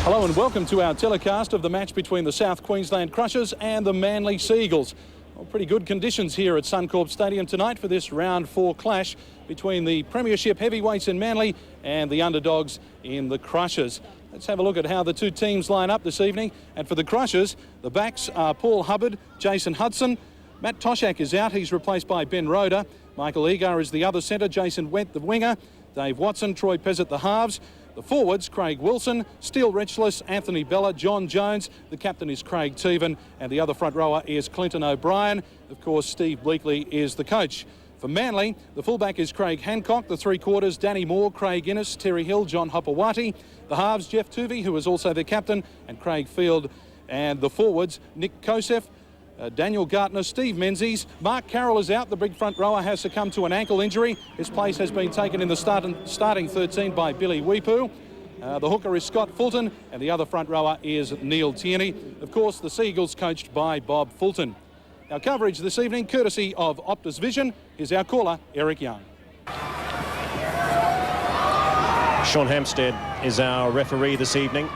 Hello and welcome to our telecast of the match between the South Queensland Crushers and the Manly Seagulls. Well, pretty good conditions here at Suncorp Stadium tonight for this round 4 clash between the Premiership heavyweights in Manly and the underdogs in the Crushers. Let's have a look at how the two teams line up this evening. And for the Crushers, the backs are Paul Hubbard, Jason Hudson. Matt Toshak is out. He's replaced by Ben Roeder. Michael Egar is the other centre. Jason Went, the winger. Dave Watson, Troy Pezzett, the halves. The forwards, Craig Wilson, Steele Retchless, Anthony Bella, John Jones. The captain is Craig Teven, and the other front rower is Clinton O'Brien. Of course, Steve Bleakley is the coach. For Manly, the fullback is Craig Hancock. The three quarters, Danny Moore, Craig Guinness, Terry Hill, John Hopewati. The halves, Jeff Tuvey, who is also their captain, and Craig Field. And the forwards, Nick Kosef, Daniel Gartner, Steve Menzies. Mark Carroll is out. The big front rower has succumbed to an ankle injury. His place has been taken in the starting 13 by Billy Weepu. The hooker is Scott Fulton, and the other front rower is Neil Tierney. Of course, the Seagulls coached by Bob Fulton. Our coverage this evening, courtesy of Optus Vision, is our caller, Eric Young. Sean Hampstead is our referee this evening.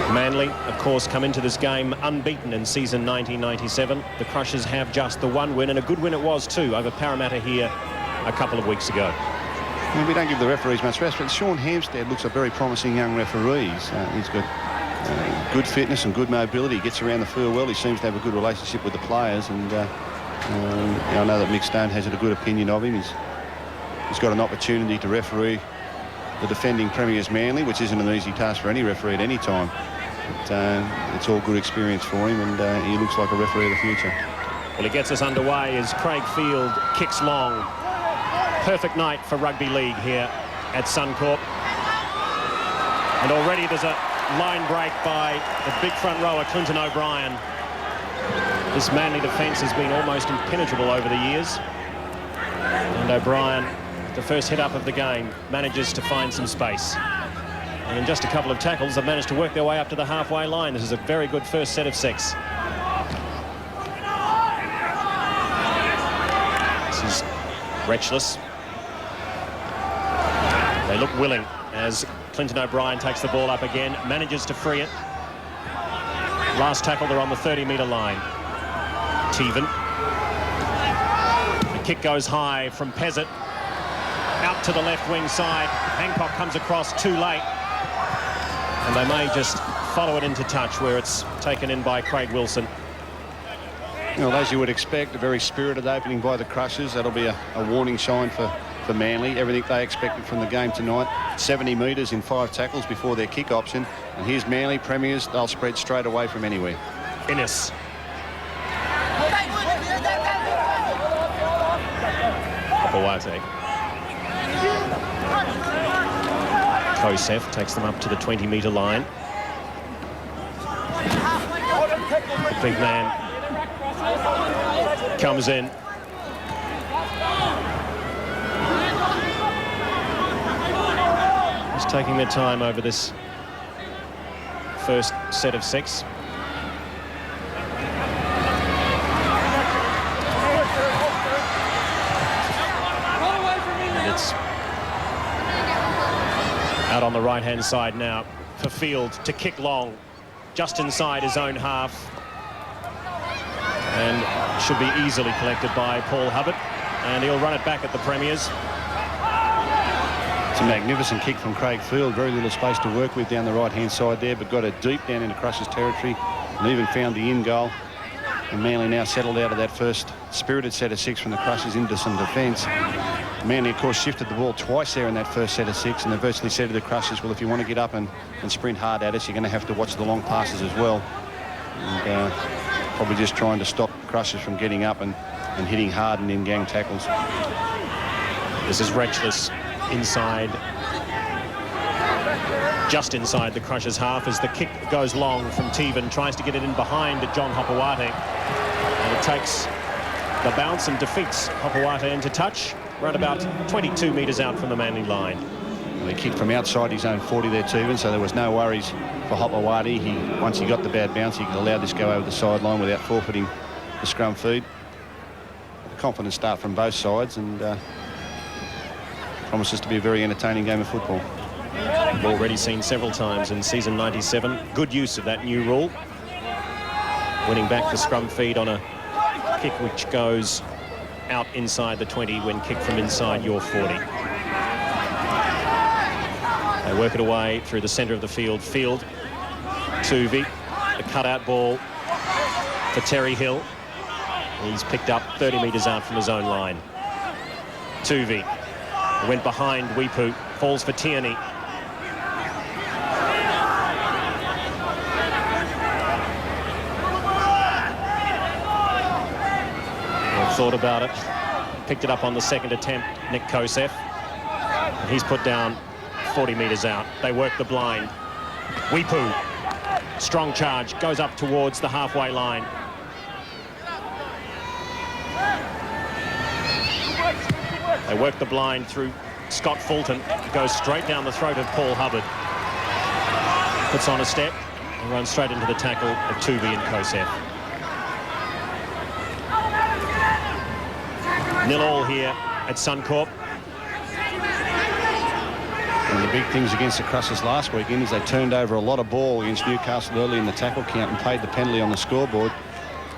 Manly, of course, come into this game unbeaten in season 1997. The Crushers have just the one win, and a good win it was too, over Parramatta here a couple of weeks ago. Well, we don't give the referees much rest, but Sean Hampstead looks a very promising young referee. He's got good fitness and good mobility. He gets around the field well. He seems to have a good relationship with the players, and I know that Mick Stone has a good opinion of him. He's got an opportunity to referee the defending premiers Manly, which isn't an easy task for any referee at any time. But, it's all good experience for him, and he looks like a referee of the future. Well, he gets us underway as Craig Field kicks long. Perfect night for rugby league here at Suncorp. And already there's a line break by the big front rower, Clinton O'Brien. This Manly defence has been almost impenetrable over the years. And O'Brien, the first hit up of the game, manages to find some space. And in just a couple of tackles, they've managed to work their way up to the halfway line. This is a very good first set of 6. This is Retchless. They look willing as Clinton O'Brien takes the ball up again, manages to free it. Last tackle, they're on the 30-metre line. Teven. The kick goes high from Pezzett. Out to the left wing side. Hancock comes across too late. And they may just follow it into touch where it's taken in by Craig Wilson. Well, as you would expect, a very spirited opening by the Crushers. That'll be a warning sign for Manly. Everything they expected from the game tonight. 70 metres in 5 tackles before their kick option. And here's Manly, premiers. They'll spread straight away from anywhere. Guinness. Hopewati. Kosef takes them up to the 20-metre line. The big man comes in. Just taking their time over this first set of 6. And it's out on the right-hand side now for Field to kick long, just inside his own half. And should be easily collected by Paul Hubbard. And he'll run it back at the Premiers. It's a magnificent kick from Craig Field. Very little space to work with down the right-hand side there, but got it deep down into Crushers territory and even found the in goal. And Manly now settled out of that first spirited set of 6 from the Crushers into some defence. Manly, of course, shifted the ball twice there in that first set of 6, and they virtually said to the Crushers, well, if you want to get up and sprint hard at us, you're going to have to watch the long passes as well. And probably just trying to stop Crushers from getting up and hitting hard and in-gang tackles. This is Retchless inside, just inside the Crushers' half as the kick goes long from Teven, tries to get it in behind John Hopewati, and it takes the bounce and defeats Hopewati into touch, right about 22 metres out from the Manly line. Well, he kicked from outside his own 40 there, Teven, so there was no worries for Hopewati. Once he got the bad bounce, he could allow this go over the sideline without forfeiting the scrum feed. A confident start from both sides, and promises to be a very entertaining game of football. We've already seen several times in season 97. Good use of that new rule. Winning back the scrum feed on a kick which goes out inside the 20 when kicked from inside your 40. They work it away through the centre of the field. Tuvey, the cutout ball for Terry Hill. He's picked up 30 metres out from his own line. Tuvey went behind Weepu, falls for Tierney. Thought about it, picked it up on the second attempt, Nick Kosef. He's put down 40 metres out. They work the blind. Weepu, strong charge, goes up towards the halfway line. They work the blind through Scott Fulton, goes straight down the throat of Paul Hubbard. Puts on a step and runs straight into the tackle of Tuvey and Kosef. 0-0 here at Suncorp. One of the big things against the Crushers last weekend is they turned over a lot of ball against Newcastle early in the tackle count and paid the penalty on the scoreboard.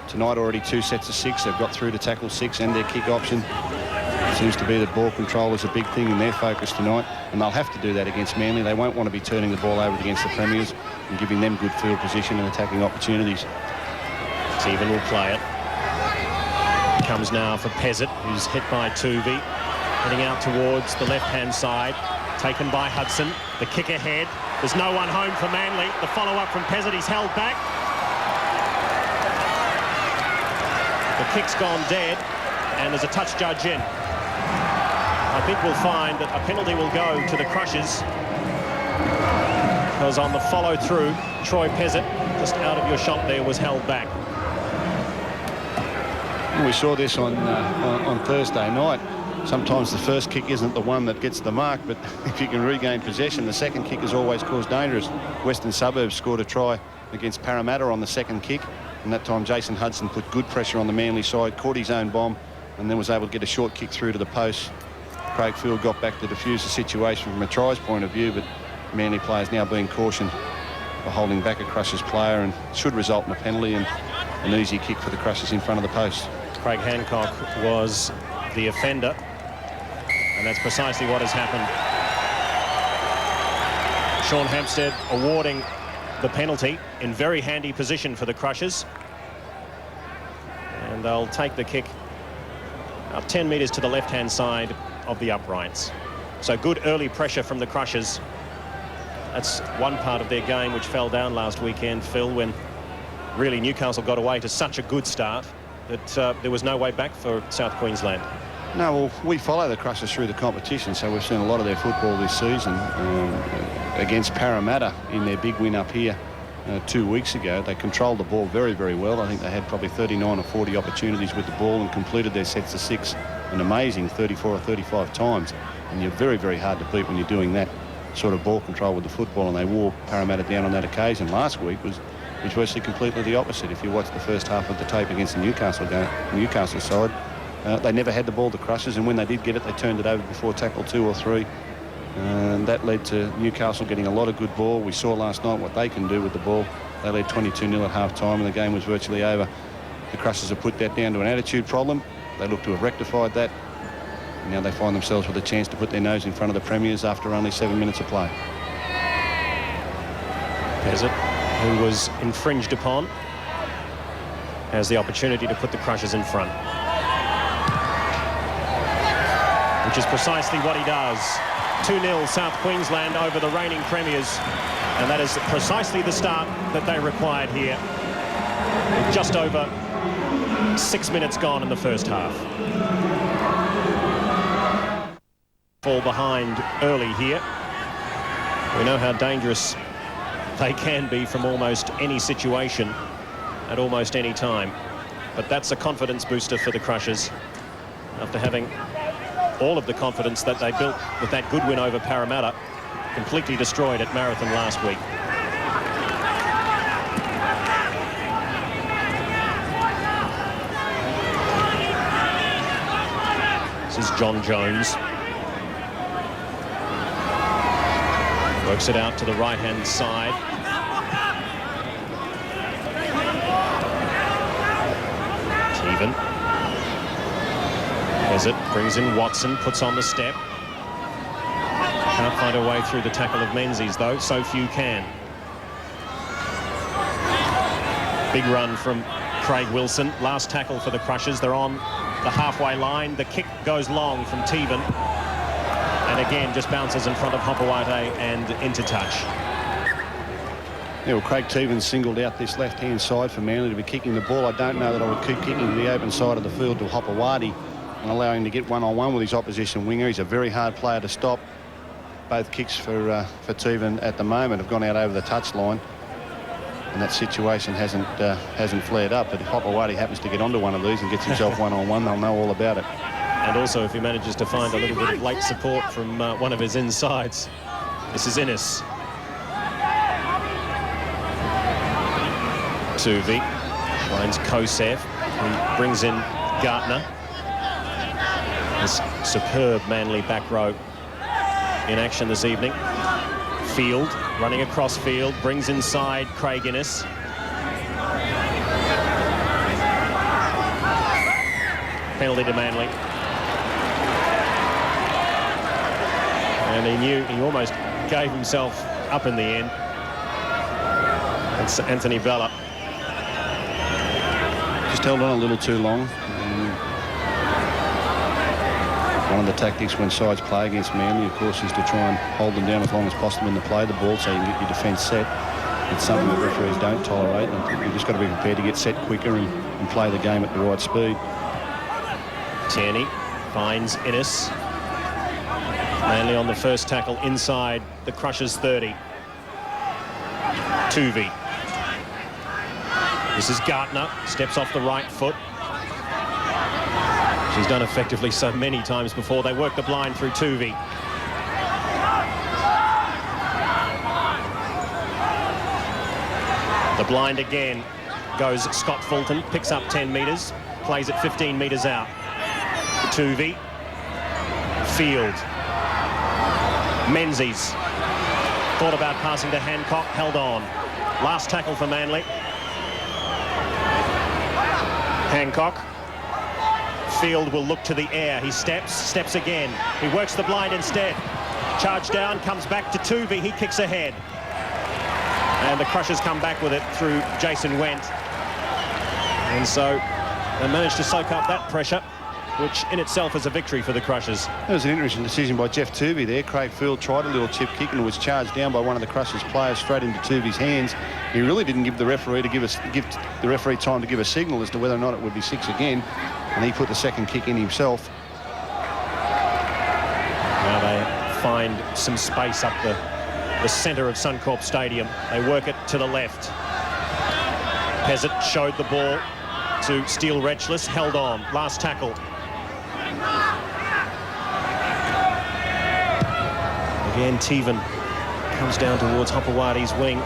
Tonight already 2 sets of 6. They've got through to tackle 6 and their kick option. It seems to be that ball control is a big thing in their focus tonight, and they'll have to do that against Manly. They won't want to be turning the ball over against the Premiers and giving them good field position and attacking opportunities. Stephen will play it. Comes now for Pezzett, who's hit by Tuvey. Heading out towards the left-hand side. Taken by Hudson. The kick ahead. There's no one home for Manly. The follow-up from Pezzett. He's held back. The kick's gone dead, and there's a touch judge in. I think we'll find that a penalty will go to the Crushers, because on the follow-through, Troy Pezzett, just out of your shot there, was held back. We saw this on Thursday night. Sometimes the first kick isn't the one that gets the mark, but if you can regain possession, the second kick is always caused dangerous. Western Suburbs scored a try against Parramatta on the second kick, and that time Jason Hudson put good pressure on the Manly side, caught his own bomb, and then was able to get a short kick through to the post. Craig Field got back to defuse the situation from a tries point of view, but Manly players now being cautioned for holding back a Crushers player, and should result in a penalty and an easy kick for the Crushers in front of the post. Craig Hancock was the offender, and that's precisely what has happened. Sean Hampstead awarding the penalty in very handy position for the Crushers, and they'll take the kick up 10 metres to the left-hand side of the uprights. So good early pressure from the Crushers. That's one part of their game which fell down last weekend, Phil, when really Newcastle got away to such a good start that there was no way back for South Queensland. No, well, we follow the Crushers through the competition, so we've seen a lot of their football this season. Against Parramatta in their big win up here 2 weeks ago, they controlled the ball very, very well. I think they had probably 39 or 40 opportunities with the ball and completed their sets of 6 an amazing 34 or 35 times. And you're very, very hard to beat when you're doing that sort of ball control with the football, and they wore Parramatta down on that occasion. Last week was virtually completely the opposite. If you watch the first half of the tape against the Newcastle side, they never had the ball to Crushers, and when they did get it, they turned it over before tackle 2 or 3. And that led to Newcastle getting a lot of good ball. We saw last night what they can do with the ball. They led 22-0 at half-time, and the game was virtually over. The Crushers have put that down to an attitude problem. They look to have rectified that. And now they find themselves with a chance to put their nose in front of the Premiers after only 7 minutes of play. Pezzett, who was infringed upon, has the opportunity to put the Crushers in front, which is precisely what he does. 2-0 South Queensland over the reigning Premiers, and that is precisely the start that they required here. With just over 6 minutes gone in the first half. Fall behind early here. We know how dangerous they can be from almost any situation at almost any time, but that's a confidence booster for the Crushers after having all of the confidence that they built with that good win over Parramatta completely destroyed at Marathon last week. This is John Jones. Works it out to the right-hand side. Teven. As it brings in Watson, puts on the step. Can't find a way through the tackle of Menzies, though. So few can. Big run from Craig Wilson. Last tackle for the Crushers. They're on the halfway line. The kick goes long from Teven. And again, just bounces in front of Hopawate and into touch. Yeah, well, Craig Teven singled out this left-hand side for Manly to be kicking the ball. I don't know that I would keep kicking to the open side of the field to Hopawate and allow him to get one-on-one with his opposition winger. He's a very hard player to stop. Both kicks for Teven at the moment have gone out over the touchline, and that situation hasn't flared up. But if Hopawate happens to get onto one of these and gets himself one-on-one, they'll know all about it. And also, if he manages to find a little bit of late support from one of his insides. This is Innes. Tuvi finds Kosev. He brings in Gartner. This superb Manly back row in action this evening. Field running across field, brings inside Craig Innes. Penalty to Manly. And he knew he almost gave himself up in the end. It's Anthony Bella. Just held on a little too long. One of the tactics when sides play against Manly, of course, is to try and hold them down as long as possible and to play the ball so you can get your defence set. It's something that referees don't tolerate, and you've just got to be prepared to get set quicker and play the game at the right speed. Tierney finds Innes. Manly on the first tackle inside the Crushers 30. Tuvi. This is Gartner, steps off the right foot. She's done effectively so many times before. They work the blind through Tuvi. The blind again goes Scott Fulton, picks up 10 metres, plays it 15 metres out. Tuvi. Field. Menzies. Thought about passing to Hancock, held on. Last tackle for Manly. Hancock. Field will look to the air. He steps again. He works the blind instead. Charge down, comes back to Tuvi. He kicks ahead. And the Crushers come back with it through Jason Wendt. And so they managed to soak up that pressure, which in itself is a victory for the Crushers. That was an interesting decision by Jeff Tuvi there. Craig Field tried a little chip kick and was charged down by one of the Crushers players straight into Tuvi's hands. He really didn't give the referee time to give a signal as to whether or not it would be 6 again, and he put the second kick in himself. Now they find some space up the centre of Suncorp Stadium. They work it to the left. Pezzett showed the ball to Steele Retchless, held on. Last tackle. Again, Teven comes down towards Hopowate's wing.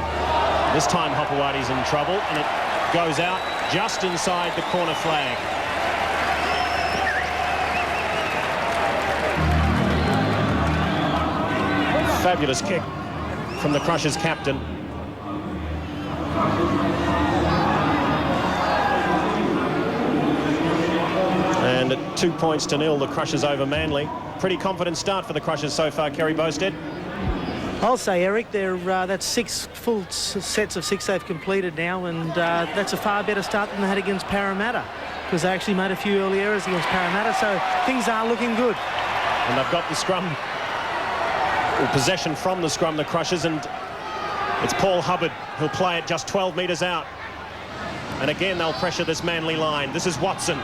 This time Hopowate's in trouble, and it goes out just inside the corner flag. Fabulous kick from the Crushers captain. And at 2 points to nil, the Crushers over Manly. Pretty confident start for the Crushers so far, Kerry Bowstead. I'll say, Eric, that's 6 full sets of 6 they've completed now, and that's a far better start than they had against Parramatta, because they actually made a few early errors against Parramatta, so things are looking good. And they've got the scrum, or possession from the scrum, the Crushers, and it's Paul Hubbard who'll play it just 12 metres out. And again, they'll pressure this Manly line. This is Watson.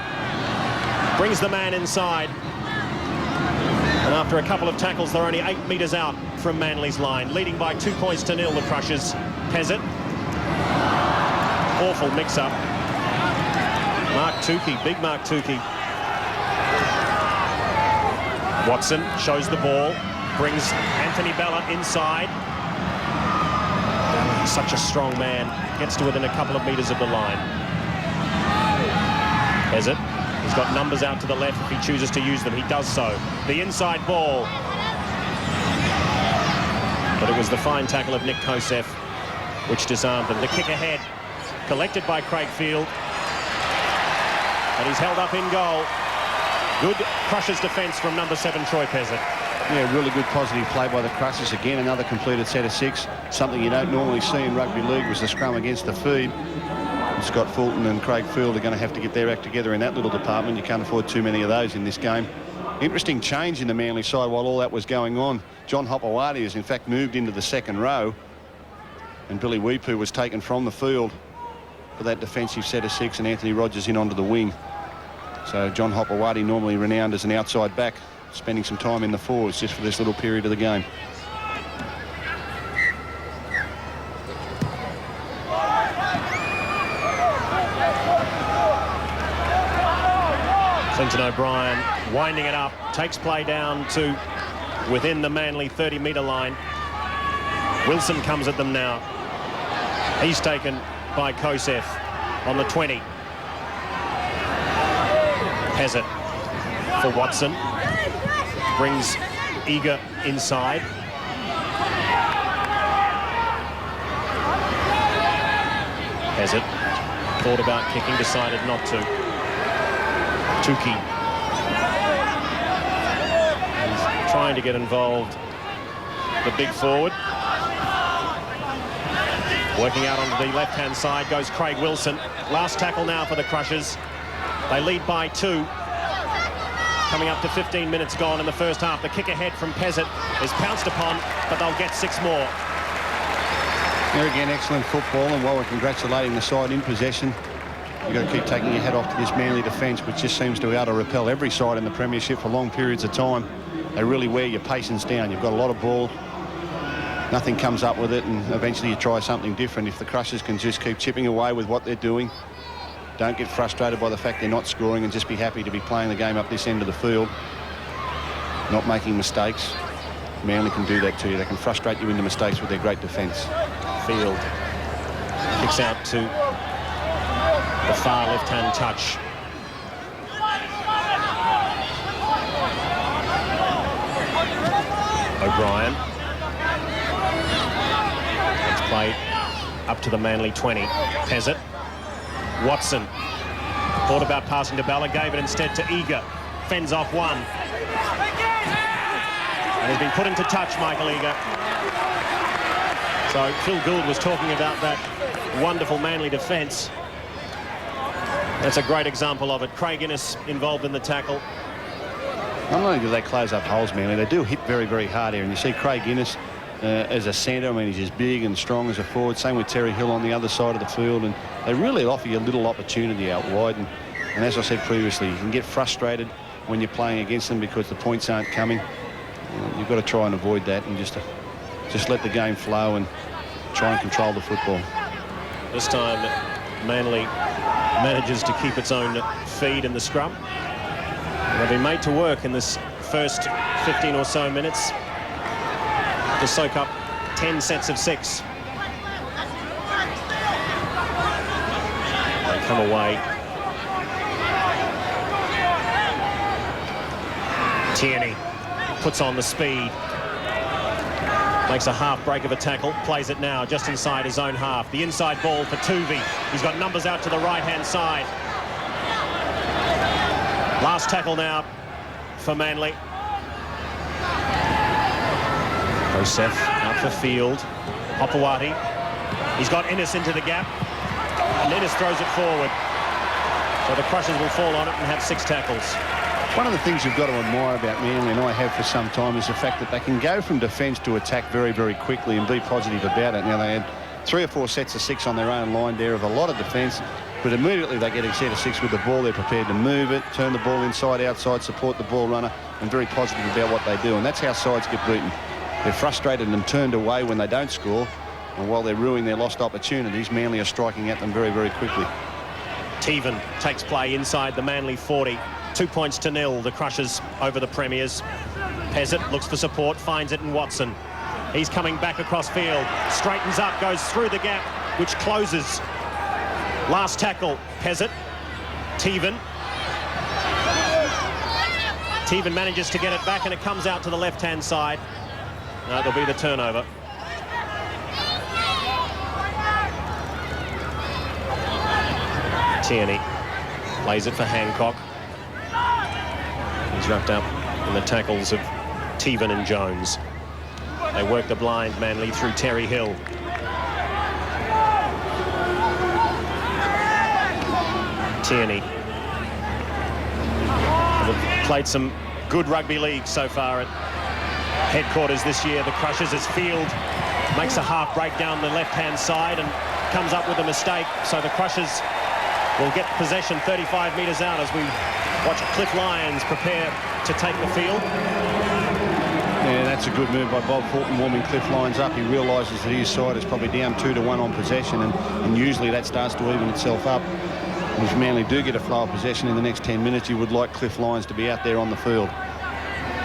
Brings the man inside. And after a couple of tackles, they're only 8 metres out from Manly's line. Leading by 2 points to nil, the Crushers. Pezzett. Awful mix-up. Mark Tukey, big Mark Tukey. Watson shows the ball. Brings Anthony Bella inside. He's such a strong man. Gets to within a couple of metres of the line. Pezzett. He's got numbers out to the left. If he chooses to use them, he does so. The inside ball. But it was the fine tackle of Nick Kosef which disarmed them. The kick ahead, collected by Craig Field. And he's held up in goal. Good Crushers defence from number 7, Troy Pezzett. Yeah, really good positive play by the Crushers. Again, another completed set of 6. Something you don't normally see in rugby league was the scrum against the feed. And Scott Fulton and Craig Field are going to have to get their act together in that little department. You can't afford too many of those in this game. Interesting change in the Manly side while all that was going on. John Hopewadi has in fact moved into the second row, and Billy Weepu was taken from the field for that defensive set of 6, and Anthony Rogers in onto the wing. So John Hopewadi, normally renowned as an outside back, spending some time in the forwards just for this little period of the game. Clinton O'Brien winding it up, takes play down to within the Manly 30-metre line. Wilson comes at them now. He's taken by Kosef on the 20. Pezzett for Watson. Brings Eager inside. Pezzett thought about kicking, decided not to. Tukey. He's trying to get involved. The big forward. Working out onto the left-hand side goes Craig Wilson. Last tackle now for the Crushers. They lead by 2. Coming up to 15 minutes gone in the first half. The kick ahead from Pezzett is pounced upon, but they'll get 6 more. There again, excellent football, and while we're congratulating the side in possession, you've got to keep taking your hat off to this Manly defence, which just seems to be able to repel every side in the premiership for long periods of time. They really wear your patience down. You've got a lot of ball. Nothing comes up with it, and eventually you try something different. If the Crushers can just keep chipping away with what they're doing, don't get frustrated by the fact they're not scoring, and just be happy to be playing the game up this end of the field, not making mistakes. Manly can do that to you. They can frustrate you into mistakes with their great defence. Field kicks out to the far left-hand touch. O'Brien. It's played up to the Manly 20. Pezzett. Watson. Thought about passing to Bella, gave it instead to Eager. Fends off one. And has been put into touch, Michael Eager. So Phil Gould was talking about that wonderful Manly defence. That's a great example of it. Craig Guinness involved in the tackle. Not only do they close up holes, Manly, they do hit very, very hard here. And you see Craig Guinness as a centre. I mean, he's as big and strong as a forward. Same with Terry Hill on the other side of the field. And they really offer you a little opportunity out wide. And as I said previously, you can get frustrated when you're playing against them because the points aren't coming. You've got to try and avoid that and just let the game flow and try and control the football. This time, Manly manages to keep its own feed in the scrum. They've been made to work in this first 15 or so minutes to soak up 10 sets of 6. They come away. Tierney puts on the speed. Makes a half break of a tackle, plays it now just inside his own half. The inside ball for Tuvey. He's got numbers out to the right-hand side. Last tackle now for Manly. Kosef out for Field. Hopewadi. He's got Innes into the gap. And Innes throws it forward. So the Crushers will fall on it and have 6 tackles. One of the things you've got to admire about Manly, and I have for some time, is the fact that they can go from defence to attack very, very quickly and be positive about it. Now, they had 3 or 4 sets of 6 on their own line there of a lot of defence, but immediately they get a set of 6 with the ball. They're prepared to move it, turn the ball inside, outside, support the ball runner, and very positive about what they do. And that's how sides get beaten. They're frustrated and turned away when they don't score, and while they're ruining their lost opportunities, Manly are striking at them very, very quickly. Teven takes play inside the Manly 40. 2 points to 0, the Crushers over the Premiers. Pezzett looks for support, finds it in Watson. He's coming back across field, straightens up, goes through the gap, which closes. Last tackle, Pezzett. Teven. Teven manages to get it back, and it comes out to the left-hand side. No, there'll be the turnover. Tierney plays it for Hancock. He's wrapped up in the tackles of Teven and Jones. They work the blind, Manly, through Terry Hill. Tierney. They've played some good rugby league so far at headquarters this year. The Crushers as Field makes a half break down the left-hand side and comes up with a mistake. So the Crushers will get possession 35 metres out as we watch Cliff Lyons prepare to take the field. Yeah, that's a good move by Bob Fulton, warming Cliff Lyons up. He realises that his side is probably down 2-1 on possession, and usually that starts to even itself up. And if Manly do get a flow of possession in the next 10 minutes, you would like Cliff Lyons to be out there on the field.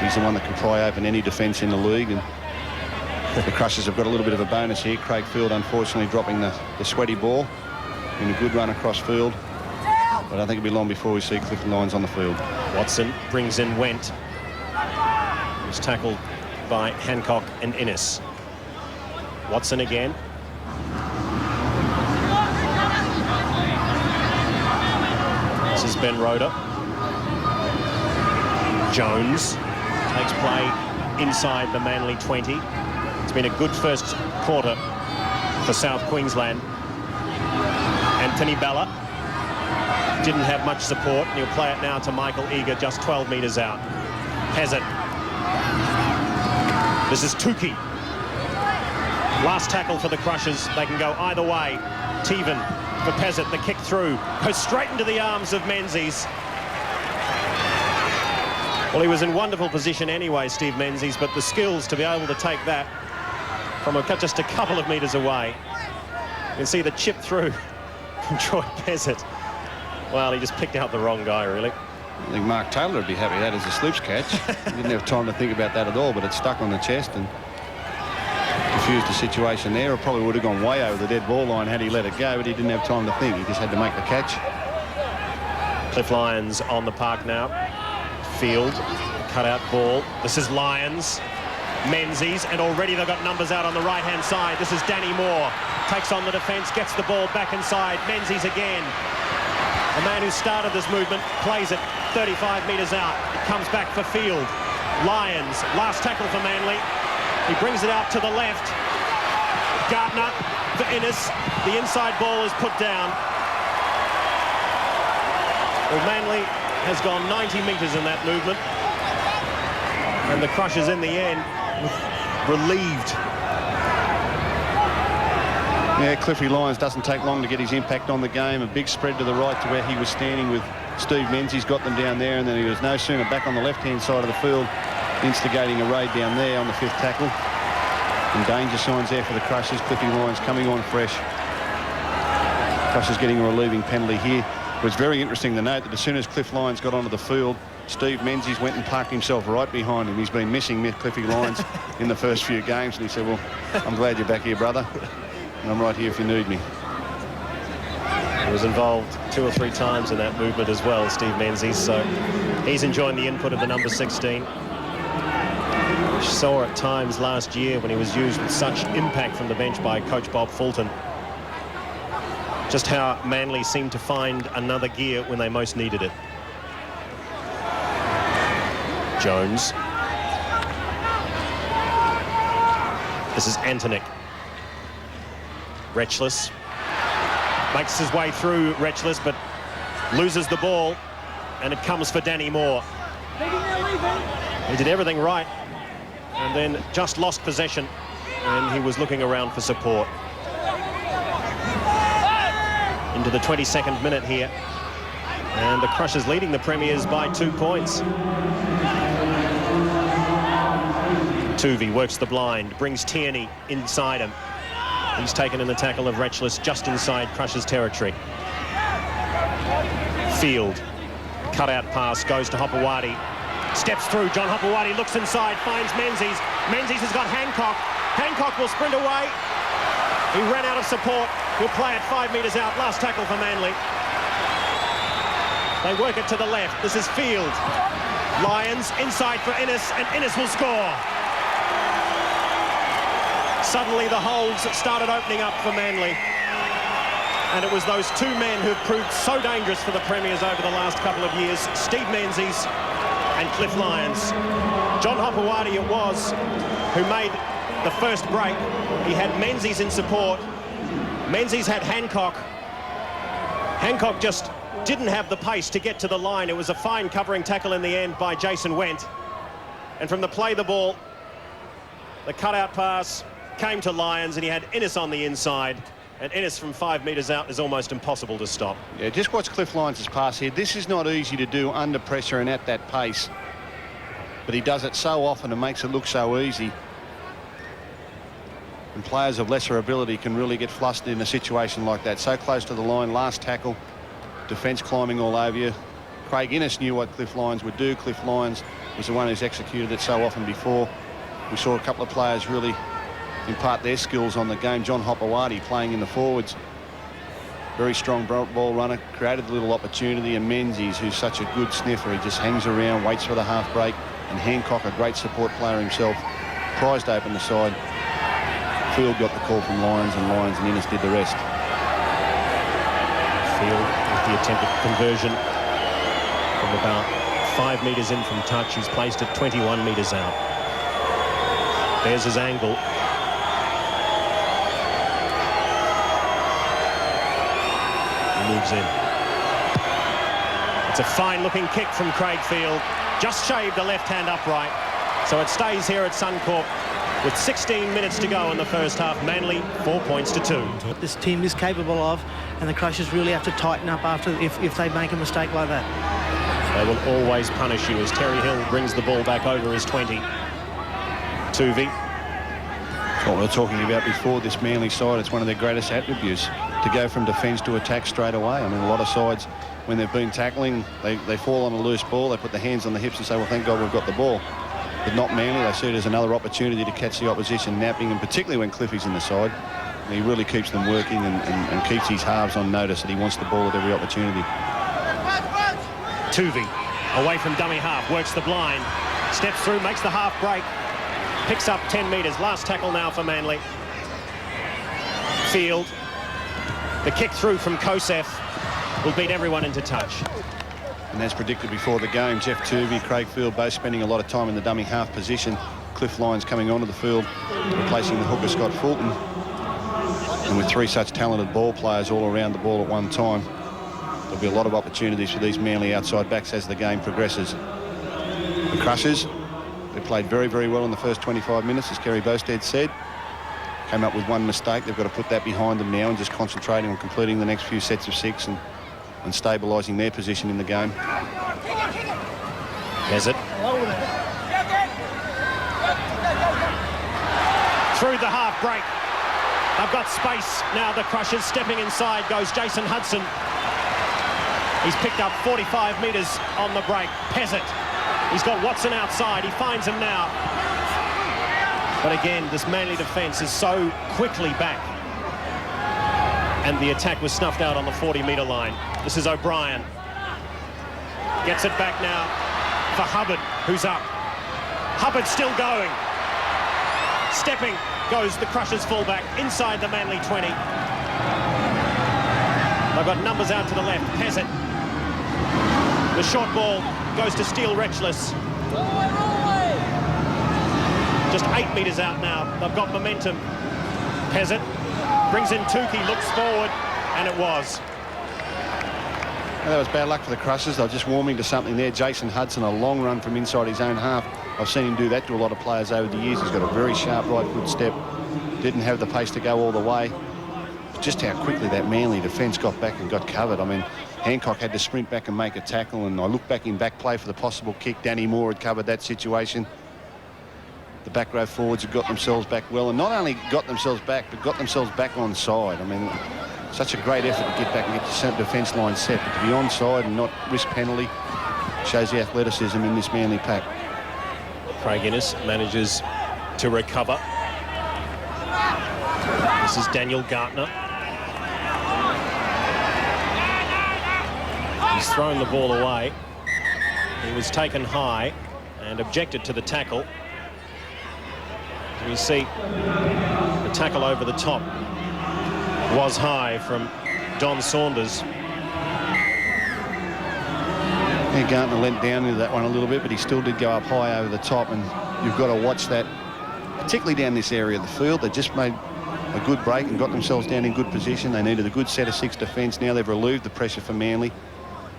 He's the one that can pry open any defence in the league, and the Crushers have got a little bit of a bonus here. Craig Field, unfortunately, dropping the sweaty ball in a good run across field. But I think it'll be long before we see Cliff Lyons on the field. Watson brings in Went. He's tackled by Hancock and Innes. Watson again. This is Ben Roeder. Jones takes play inside the Manly 20. It's been a good first quarter for South Queensland. Anthony Bella didn't have much support, and he'll play it now to Michael Eager, just 12 metres out. Has it. This is Tukey. Last tackle for the Crushers. They can go either way. Teven for Pezzett, the kick through. Goes straight into the arms of Menzies. Well, he was in wonderful position anyway, Steve Menzies, but the skills to be able to take that from just a couple of metres away. You can see the chip through from Troy Pezzett. Well, he just picked out the wrong guy, really. I think Mark Taylor would be happy that as a sloops catch. He didn't have time to think about that at all, but it stuck on the chest and confused the situation there. It probably would have gone way over the dead ball line had he let it go, but he didn't have time to think. He just had to make the catch. Cliff Lyons on the park now. Field, cut-out ball. This is Lyons. Menzies, and already they've got numbers out on the right-hand side. This is Danny Moore. Takes on the defence, gets the ball back inside. Menzies again. The man who started this movement plays it 35 metres out. It comes back for Field. Lyons, last tackle for Manly. He brings it out to the left. Gardner for Innes. The inside ball is put down. Well, Manly has gone 90 metres in that movement. And the Crushers in the end relieved. Yeah, Cliffy Lyons doesn't take long to get his impact on the game. A big spread to the right to where he was standing with Steve Menzies, got them down there, and then he was no sooner back on the left-hand side of the field, instigating a raid down there on the 5th tackle. And danger signs there for the Crushers. Cliffy Lyons coming on fresh. Crushers getting a relieving penalty here. It was very interesting to note that as soon as Cliff Lyons got onto the field, Steve Menzies went and parked himself right behind him. He's been missing Cliffy Lyons in the first few games, and he said, well, I'm glad you're back here, brother. And I'm right here if you need me. He was involved 2 or 3 times in that movement as well, Steve Menzies, so he's enjoying the input of the number 16. Which saw at times last year when he was used with such impact from the bench by coach Bob Fulton. Just how Manly seemed to find another gear when they most needed it. Jones. This is Antonic. Retchless makes his way through Retchless, but loses the ball, and it comes for Danny Moore. He did everything right, and then just lost possession, and he was looking around for support. Into the 22nd minute here, and the Crushers leading the Premiers by 2 points. Tuvey works the blind, brings Tierney inside him. He's taken in the tackle of Retchless just inside Crushers territory. Field, cut-out pass, goes to Hopewadi. Steps through, John Hopewadi looks inside, finds Menzies. Menzies has got Hancock. Hancock will sprint away. He ran out of support. He'll play it 5 metres out. Last tackle for Manly. They work it to the left. This is Field. Lyons inside for Innes, and Innes will score. Suddenly the holes started opening up for Manly. And it was those two men who've proved so dangerous for the Premiers over the last couple of years, Steve Menzies and Cliff Lyons. John Hopewadi it was who made the first break. He had Menzies in support. Menzies had Hancock. Hancock just didn't have the pace to get to the line. It was a fine covering tackle in the end by Jason Wendt. And from the play the ball, the cutout pass came to Lyons, and he had Innes on the inside. And Innes from 5 metres out is almost impossible to stop. Yeah, just watch Cliff Lyons' pass here. This is not easy to do under pressure and at that pace. But he does it so often and makes it look so easy. And players of lesser ability can really get flustered in a situation like that. So close to the line, last tackle, defence climbing all over you. Craig Innes knew what Cliff Lyons would do. Cliff Lyons was the one who's executed it so often before. We saw a couple of players really impart their skills on the game. John Hopewadi playing in the forwards. Very strong ball runner, created a little opportunity, and Menzies, who's such a good sniffer, he just hangs around, waits for the half break, and Hancock, a great support player himself, prized open the side. Field got the call from Lyons, and Innes did the rest. Field with the attempted conversion from about 5 metres in from touch. He's placed it 21 metres out. There's his angle. Moves in. It's a fine-looking kick from Craig Field. Just shaved the left hand upright. So it stays here at Suncorp with 16 minutes to go in the first half. Manly 4 points to 2. What this team is capable of, and the Crushers really have to tighten up after if they make a mistake like that. They will always punish you as Terry Hill brings the ball back over his 20. Tuvey. That's what we were talking about before, this Manly side. It's one of their greatest attributes, to go from defence to attack straight away. I mean, a lot of sides, when they've been tackling, they fall on a loose ball, they put their hands on the hips and say, well, thank God we've got the ball. But not Manly. They see it as another opportunity to catch the opposition napping, and particularly when Cliffy's in the side. He really keeps them working and keeps his halves on notice that he wants the ball at every opportunity. Tuvey, away from dummy half, works the blind, steps through, makes the half break, picks up 10 metres. Last tackle now for Manly. Field. The kick through from Kosef will beat everyone into touch. And as predicted before the game, Jeff Tuvey, Craig Field both spending a lot of time in the dummy half position. Cliff Lyons coming onto the field, replacing the hooker Scott Fulton. And with three such talented ball players all around the ball at one time, there'll be a lot of opportunities for these Manly outside backs as the game progresses. The Crushers, they played very, very well in the first 25 minutes, as Kerry Bosted said. Came up with one mistake. They've got to put that behind them now and just concentrating on completing the next few sets of 6 and stabilising their position in the game. Has it. Through the half break. They've got space now. The Crushers stepping inside goes Jason Hudson. He's picked up 45 metres on the break. Pezzett. He's got Watson outside. He finds him now. But again, this Manly defence is so quickly back. And the attack was snuffed out on the 40-metre line. This is O'Brien. Gets it back now for Hubbard, who's up. Hubbard still going. Stepping goes the Crushers fullback inside the Manly 20. They've got numbers out to the left. Pezzett. The short ball goes to Steele Retchless. Just 8 metres out now. They've got momentum. Pezzett brings in Tukey, looks forward, and it was. Well, that was bad luck for the Crushers. They're just warming to something there. Jason Hudson, a long run from inside his own half. I've seen him do that to a lot of players over the years. He's got a very sharp right foot step. Didn't have the pace to go all the way. Just how quickly that Manly defence got back and got covered. I mean, Hancock had to sprint back and make a tackle, and I look back in back play for the possible kick. Danny Moore had covered that situation. The back row forwards had got themselves back well, and not only got themselves back, but got themselves back on side. I mean, such a great effort to get back and get the defence line set, but to be onside and not risk penalty shows the athleticism in this Manly pack. Craig Innes manages to recover. This is Daniel Gartner. He's thrown the ball away. He was taken high and objected to the tackle. You see the tackle over the top was high from Don Saunders. Yeah, Gartner lent down into that one a little bit, but he still did go up high over the top, and you've got to watch that, particularly down this area of the field. They just made a good break and got themselves down in good position. They needed a good set of 6 defence. Now they've relieved the pressure for Manly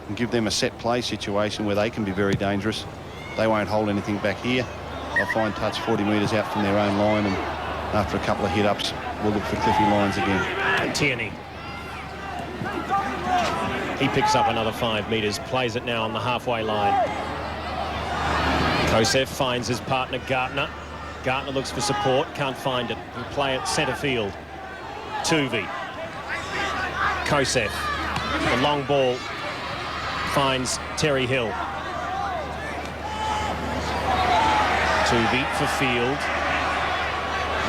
and give them a set play situation where they can be very dangerous. They won't hold anything back here. They'll find touch 40 metres out from their own line, and after a couple of hit-ups, we'll look for Cliffy Lyons again. And Tierney. He picks up another 5 metres, plays it now on the halfway line. Kosef finds his partner Gartner. Gartner looks for support, can't find it. He'll play it centre field. Tuvey. Kosef. The long ball finds Terry Hill. Tuvey for Field.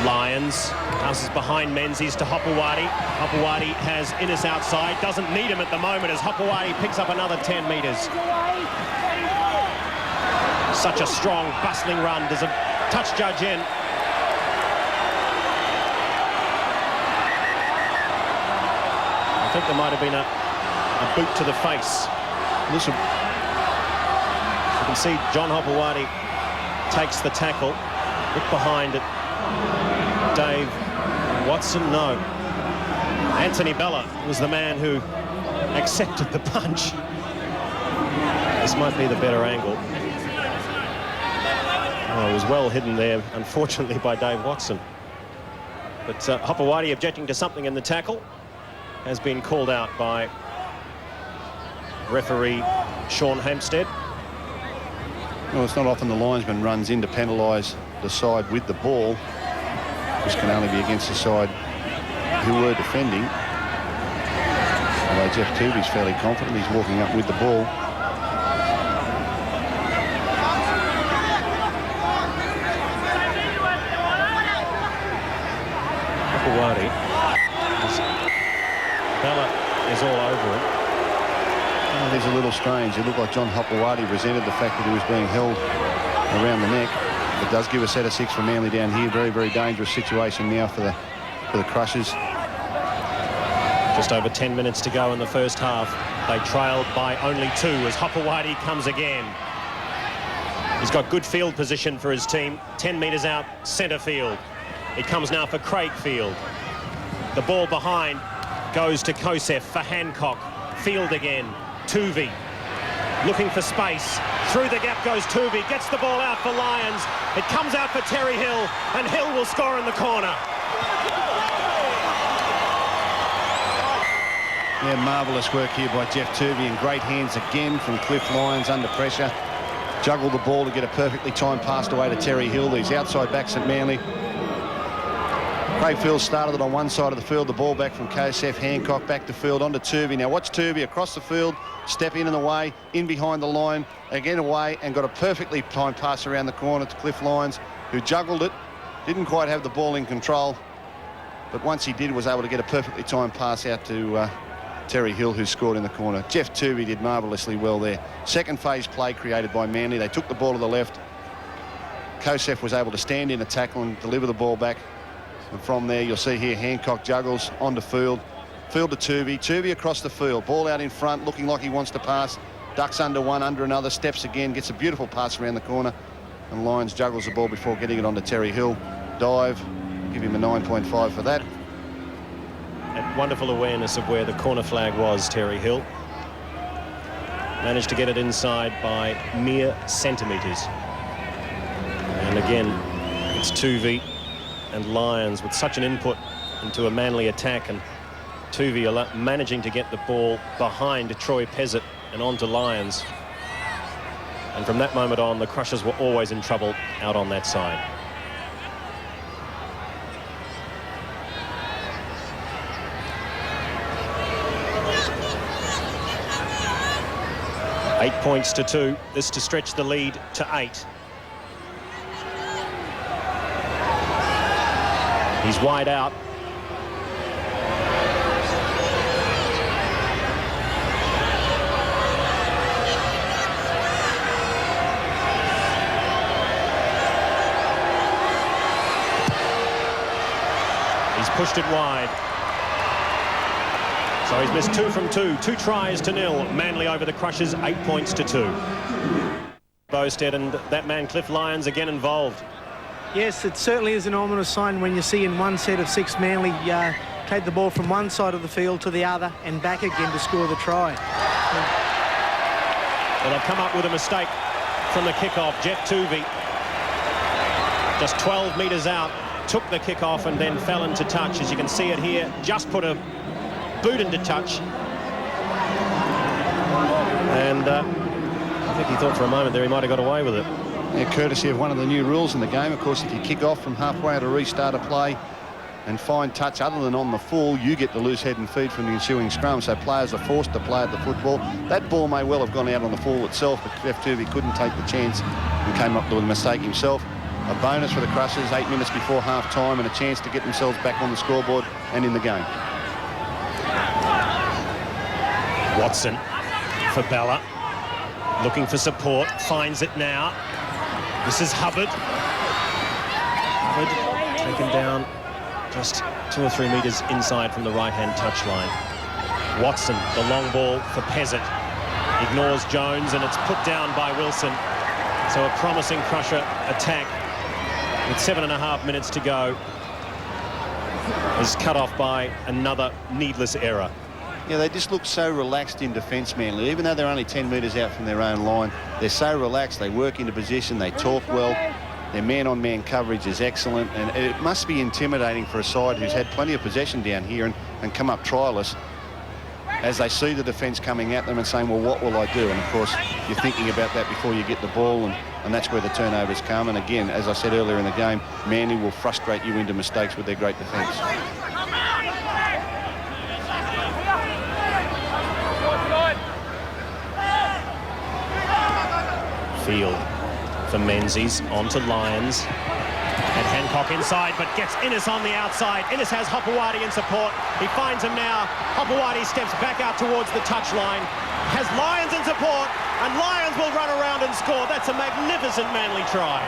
Lyons passes behind Menzies to Hopewadi. Hopewadi has Innes outside, doesn't need him at the moment as Hopewadi picks up another 10 metres. Such a strong, bustling run. There's a touch judge in. I think there might have been a boot to the face. Listen, you can see John Hopewadi takes the tackle. Look behind it. Dave Watson, no. Anthony Bella was the man who accepted the punch. This might be the better angle. Oh, it was well hidden there, unfortunately, by Dave Watson. But Hopewadi objecting to something in the tackle has been called out by referee Sean Hampstead. Well, it's not often the linesman runs in to penalise the side with the ball. This can only be against the side who were defending. Although Jeff Tuvey's fairly confident, he's walking up with the ball. Hopewadi. Bella is all over him. It is a little strange. It looked like John Hopewadi resented the fact that he was being held around the neck. It does give a set of 6 for Manly down here. Very, very dangerous situation now for the Crushers. Just over 10 minutes to go in the first half. They trailed by only 2 as Hopewadi comes again. He's got good field position for his team. 10 metres out, centre field. It comes now for Craig Field. The ball behind goes to Kosef for Hancock. Field again. Tuvey looking for space. Through the gap goes Tuvey. Gets the ball out for Lyons. It comes out for Terry Hill, and Hill will score in the corner. Yeah, marvellous work here by Jeff Tuvey, and great hands again from Cliff Lyons under pressure. Juggled the ball to get a perfectly timed pass away to Terry Hill. These outside backs at Manly. Craig Field started it on one side of the field. The ball back from Kosef. Hancock back to field onto Tuvey. Now watch Tuvey across the field, step in and away, in behind the line, again away, and got a perfectly timed pass around the corner to Cliff Lyons, who juggled it. Didn't quite have the ball in control, but once he did, was able to get a perfectly timed pass out to Terry Hill, who scored in the corner. Jeff Tuvey did marvellously well there. Second phase play created by Manly. They took the ball to the left. Kosef was able to stand in a tackle and deliver the ball back. And from there, you'll see here Hancock juggles onto Field. Field to Tuvey. Tuvey across the field. Ball out in front, looking like he wants to pass. Ducks under one, under another, steps again, gets a beautiful pass around the corner. And Lyons juggles the ball before getting it onto Terry Hill. Dive. Give him a 9.5 for that. And wonderful awareness of where the corner flag was, Terry Hill. Managed to get it inside by mere centimetres. And again, it's Tuvey and Lyons with such an input into a Manly attack, and Tuvey managing to get the ball behind Troy Pezzett and onto Lyons. And from that moment on, the Crushers were always in trouble out on that side. Eight points to 2. This to stretch the lead to 8. He's wide out. He's pushed it wide. So he's missed 2 from 2. 2 tries to 0. Manly over the Crushers, 8 points to 2. Bowstead and that man Cliff Lyons again involved. Yes, it certainly is an ominous sign when you see in one set of 6 Manly take the ball from one side of the field to the other and back again to score the try. Well, they've come up with a mistake from the kick-off. Jet Tuvey, just 12 metres out, took the kick-off and then fell into touch. As you can see it here, just put a boot into touch. And I think he thought for a moment there he might have got away with it. Yeah, courtesy of one of the new rules in the game. Of course, if you kick off from halfway to restart a play and find touch other than on the full, you get the loose head and feet from the ensuing scrum. So players are forced to play at the football. That ball may well have gone out on the full itself, but Jeff Tuvey couldn't take the chance and came up with a mistake himself. A bonus for the Crushers, 8 minutes before half-time, and a chance to get themselves back on the scoreboard and in the game. Watson for Bella, looking for support, finds it now. This is Hubbard. Hubbard taken down just 2 or 3 metres inside from the right-hand touchline. Watson, the long ball for Peasant, ignores Jones, and it's put down by Wilson. So a promising Crusher attack with 7.5 minutes to go is cut off by another needless error. Yeah, they just look so relaxed in defence, Manly. Even though they're only 10 metres out from their own line, they're so relaxed. They work into position, they talk well. Their man-on-man coverage is excellent, and it must be intimidating for a side who's had plenty of possession down here and come up trialless as they see the defence coming at them and saying, well, what will I do? And, of course, you're thinking about that before you get the ball, and that's where the turnovers come. And, again, as I said earlier in the game, Manly will frustrate you into mistakes with their great defence. Field for Menzies, on to Lyons. And Hancock inside, but gets Innes on the outside. Innes has Hopewadi in support. He finds him now. Hopewadi steps back out towards the touchline. Has Lyons in support, and Lyons will run around and score. That's a magnificent Manly try.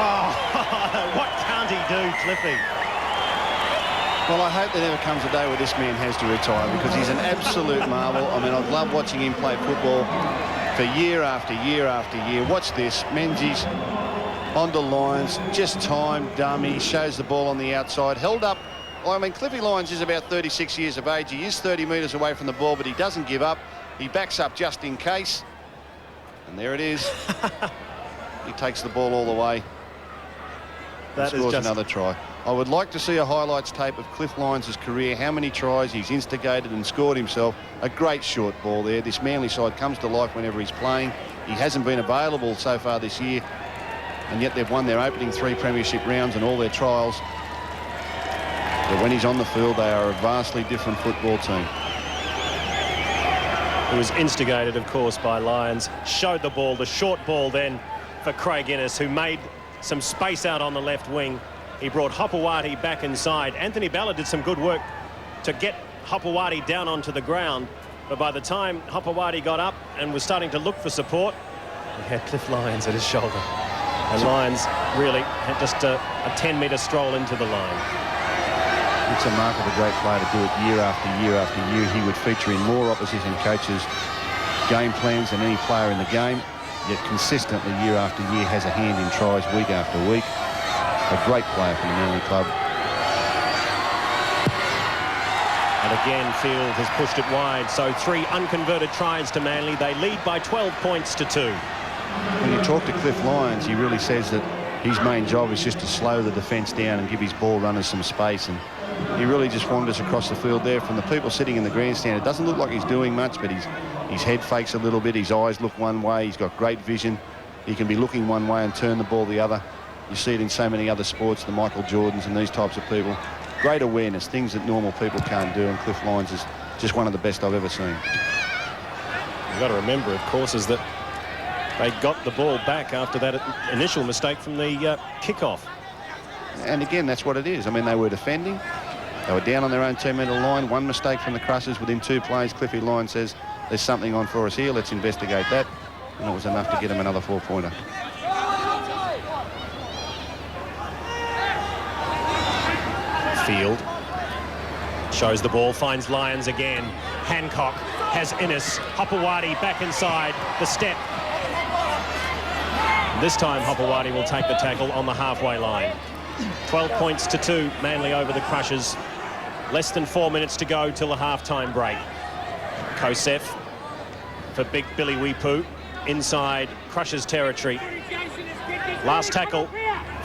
Oh, what can't he do, Cliffy? Well, I hope there never comes a day where this man has to retire, because he's an absolute marvel. I mean, I've loved watching him play football for year after year after year. Watch this. Menzies onto Lyons, just time, dummy, shows the ball on the outside, held up. Well, I mean, Cliffy Lyons is about 36 years of age. He is 30 metres away from the ball, but he doesn't give up. He backs up just in case. And there it is. He takes the ball all the way. That scores is just another try. I would like to see a highlights tape of Cliff Lyons' career, how many tries he's instigated and scored himself. A great short ball there. This Manly side comes to life whenever he's playing. He hasn't been available so far this year, and yet they've won their opening 3 premiership rounds and all their trials. But when he's on the field, they are a vastly different football team. It was instigated, of course, by Lyons. Showed the ball, the short ball then for Craig Innes, who made some space out on the left wing. He brought Hopewadi back inside. Anthony Bella did some good work to get Hopewadi down onto the ground, but by the time Hopewadi got up and was starting to look for support, he had Cliff Lyons at his shoulder. And Lyons really had just a 10-metre stroll into the line. It's a mark of a great player to do it year after year after year. He would feature in more opposition coaches' game plans than any player in the game, yet consistently year after year has a hand in tries week after week. A great player for the Manly club. And again, Field has pushed it wide, so 3 unconverted tries to Manly. They lead by 12 points to 2. When you talk to Cliff Lyons, he really says that his main job is just to slow the defence down and give his ball runners some space, and he really just wanders across the field there. From the people sitting in the grandstand, it doesn't look like he's doing much, but his head fakes a little bit, his eyes look one way, he's got great vision. He can be looking one way and turn the ball the other. You see it in so many other sports, the Michael Jordans and these types of people. Great awareness, things that normal people can't do, and Cliff Lyons is just one of the best I've ever seen. You've got to remember, of course, is that they got the ball back after that initial mistake from the kick-off. And again, that's what it is. I mean, they were defending. They were down on their own 10-metre line. One mistake from the Crushers within 2 plays. Cliffy Lyons says, there's something on for us here. Let's investigate that. And it was enough to get him another 4-pointer. Field. Shows the ball, finds Lyons again. Hancock has Innes. Hopewadi back inside the step. This time Hopewadi will take the tackle on the halfway line. 12 points to 2, Manly over the Crushers. Less than 4 minutes to go till the half-time break. Kosef for big Billy Weepoo inside Crushers territory. Last tackle,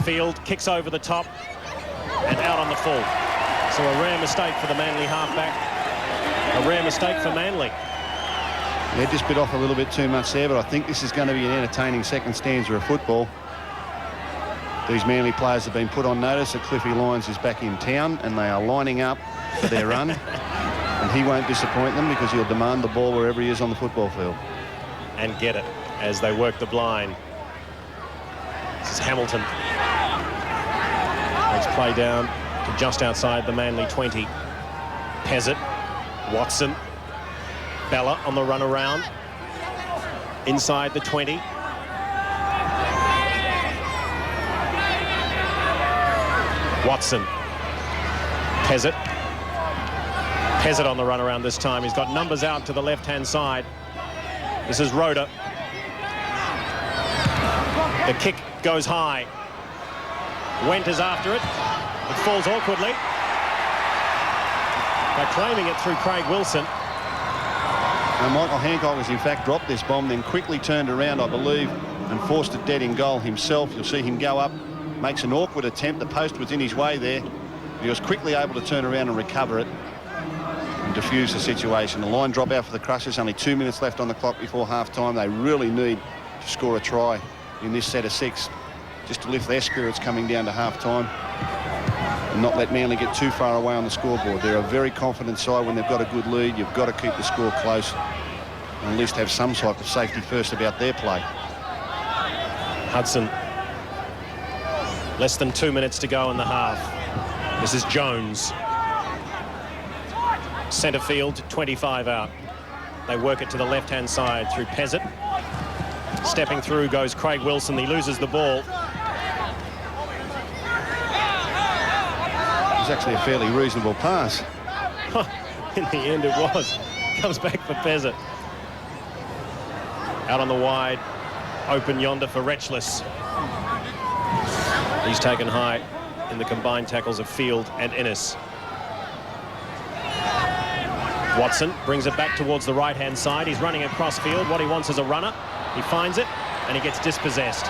Field kicks over the top and out on the full. So a rare mistake for the Manly halfback. A rare mistake for Manly. Yeah, just bit off a little bit too much there, but I think this is going to be an entertaining second stanza of football. These Manly players have been put on notice that Cliffy Lyons is back in town and they are lining up for their run. And he won't disappoint them because he'll demand the ball wherever he is on the football field. And get it as they work the blind. This is Hamilton. Let's play down to just outside the Manly 20. Pezzett, Watson, Bella on the run around. Inside the 20. Watson. Pezzett. Pezzett on the run around this time. He's got numbers out to the left-hand side. This is Rhoda. The kick goes high. Went is after it. It falls awkwardly. They're claiming it through Craig Wilson. And Michael Hancock has in fact dropped this bomb, then quickly turned around, I believe, and forced it dead in goal himself. You'll see him go up, makes an awkward attempt. The post was in his way there. He was quickly able to turn around and recover it and diffuse the situation. The line drop out for the Crushers. Only 2 minutes left on the clock before half-time. They really need to score a try in this set of 6 just to lift their spirits coming down to half-time and not let Manly get too far away on the scoreboard. They're a very confident side. When they've got a good lead, you've got to keep the score close and at least have some type of safety first about their play. Hudson. Less than 2 minutes to go in the half. This is Jones. Centre field, 25 out. They work it to the left-hand side through Pezzett. Stepping through goes Craig Wilson. He loses the ball. It was actually a fairly reasonable pass. In the end it was. Comes back for Pezzett. Out on the wide. Open yonder for Retchless. He's taken high in the combined tackles of Field and Innes. Watson brings it back towards the right-hand side. He's running across field. What he wants is a runner. He finds it, and he gets dispossessed.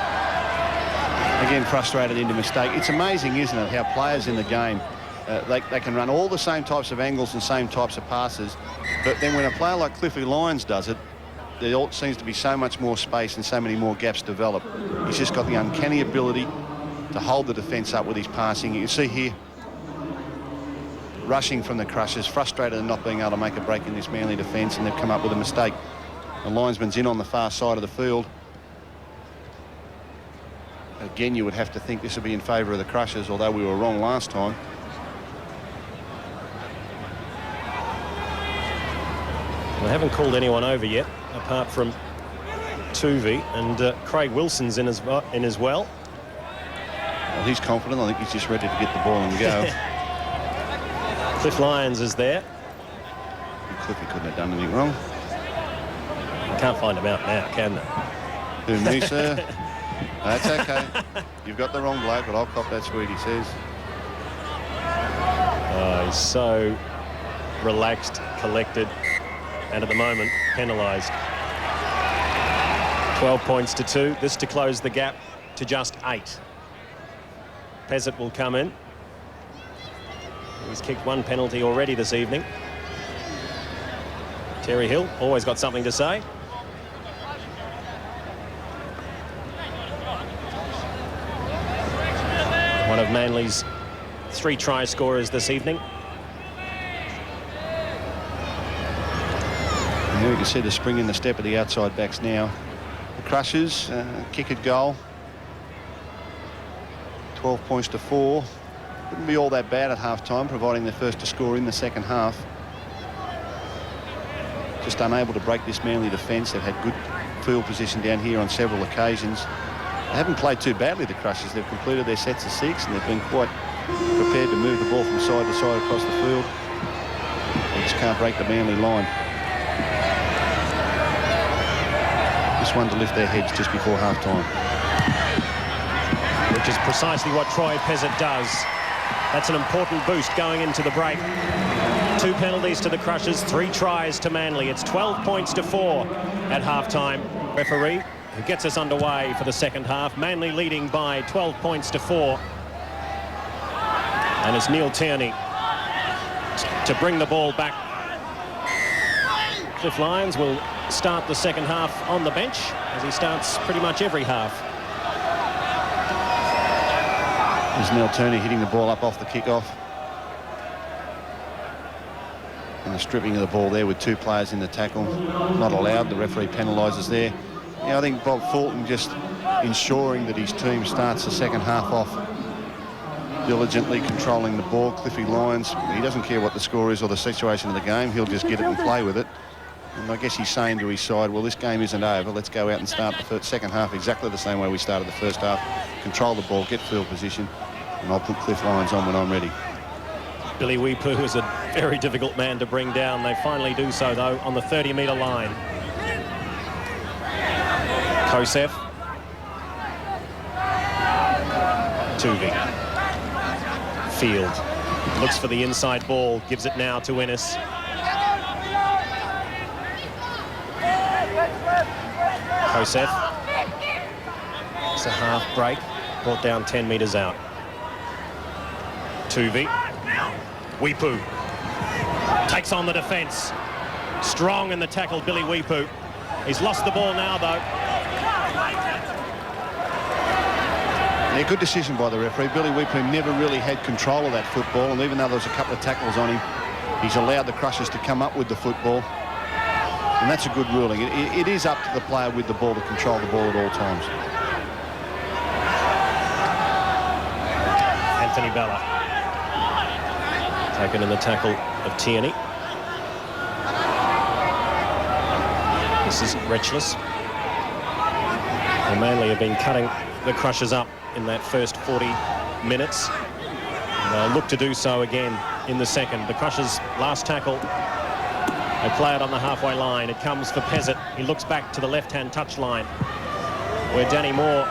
Again, frustrated into mistake. It's amazing, isn't it, how players in the game, they can run all the same types of angles and same types of passes, but then when a player like Cliffy Lyons does it, there seems to be so much more space and so many more gaps develop. He's just got the uncanny ability to hold the defence up with his passing. You can see here, rushing from the Crushers, frustrated at not being able to make a break in this Manly defence, and they've come up with a mistake. The linesman's in on the far side of the field. Again, you would have to think this would be in favour of the Crushers, although we were wrong last time. They haven't called anyone over yet, apart from Tuvey, and Craig Wilson's in as well. Well, he's confident. I think he's just ready to get the ball and go. Cliff Lyons is there. Cliffy couldn't have done anything wrong. Can't find him out now, can they? Who, me, sir? That's okay. You've got the wrong bloke, but I'll cop that, sweetie says. He's so relaxed, collected, and at the moment penalised. 12 points to 2. This to close the gap to just 8. Pezzett will come in. He's kicked 1 penalty already this evening. Terry Hill always got something to say. One of Manly's 3 try scorers this evening. And here you can see the spring in the step of the outside backs now. The Crushers, kick at goal. 12 points to 4. Wouldn't be all that bad at half-time, providing they're first to score in the second half. Just unable to break this Manly defence. They've had good field position down here on several occasions. They haven't played too badly, the Crushers. They've completed their sets of 6 and they've been quite prepared to move the ball from side to side across the field. can't break the Manly line. Just one to lift their heads just before half-time. Which is precisely what Troy Pezzett does. That's an important boost going into the break. 2 penalties to the Crushers, 3 tries to Manly. It's 12 points to 4 at half-time. Referee who gets us underway for the second half. Manly leading by 12 points to 4. And it's Neil Tierney to bring the ball back. Cliff Lyons will start the second half on the bench, as he starts pretty much every half. There's Neil Tierney hitting the ball up off the kick-off. And the stripping of the ball there with 2 players in the tackle. Not allowed. The referee penalises there. Yeah, I think Bob Fulton just ensuring that his team starts the second half off diligently, controlling the ball. Cliffy Lyons, he doesn't care what the score is or the situation of the game. He'll just get it and play with it. And I guess he's saying to his side, well, this game isn't over. Let's go out and start the second half exactly the same way we started the first half. Control the ball, get field position, and I'll put Cliff Lyons on when I'm ready. Billy Weepu is a very difficult man to bring down. They finally do so, though, on the 30-metre line. Kosef. Tuvey. Field. Looks for the inside ball. Gives it now to Ennis. Kosef. It's a half break. Brought down 10 metres out. Tuvey. Weepu. Takes on the defence. Strong in the tackle, Billy Weepu. He's lost the ball now, though. Yeah, good decision by the referee. Billy Weepu never really had control of that football, and even though there was a couple of tackles on him, he's allowed the Crushers to come up with the football. And that's a good ruling. It is up to the player with the ball to control the ball at all times. Anthony Bella. Taken in the tackle of Tierney. This is Retchless. And Manly have been cutting the Crushers up in that first 40 minutes. And they'll look to do so again in the second. The Crushers' last tackle, they play it on the halfway line. It comes for Pezzett. He looks back to the left-hand touch line, where Danny Moore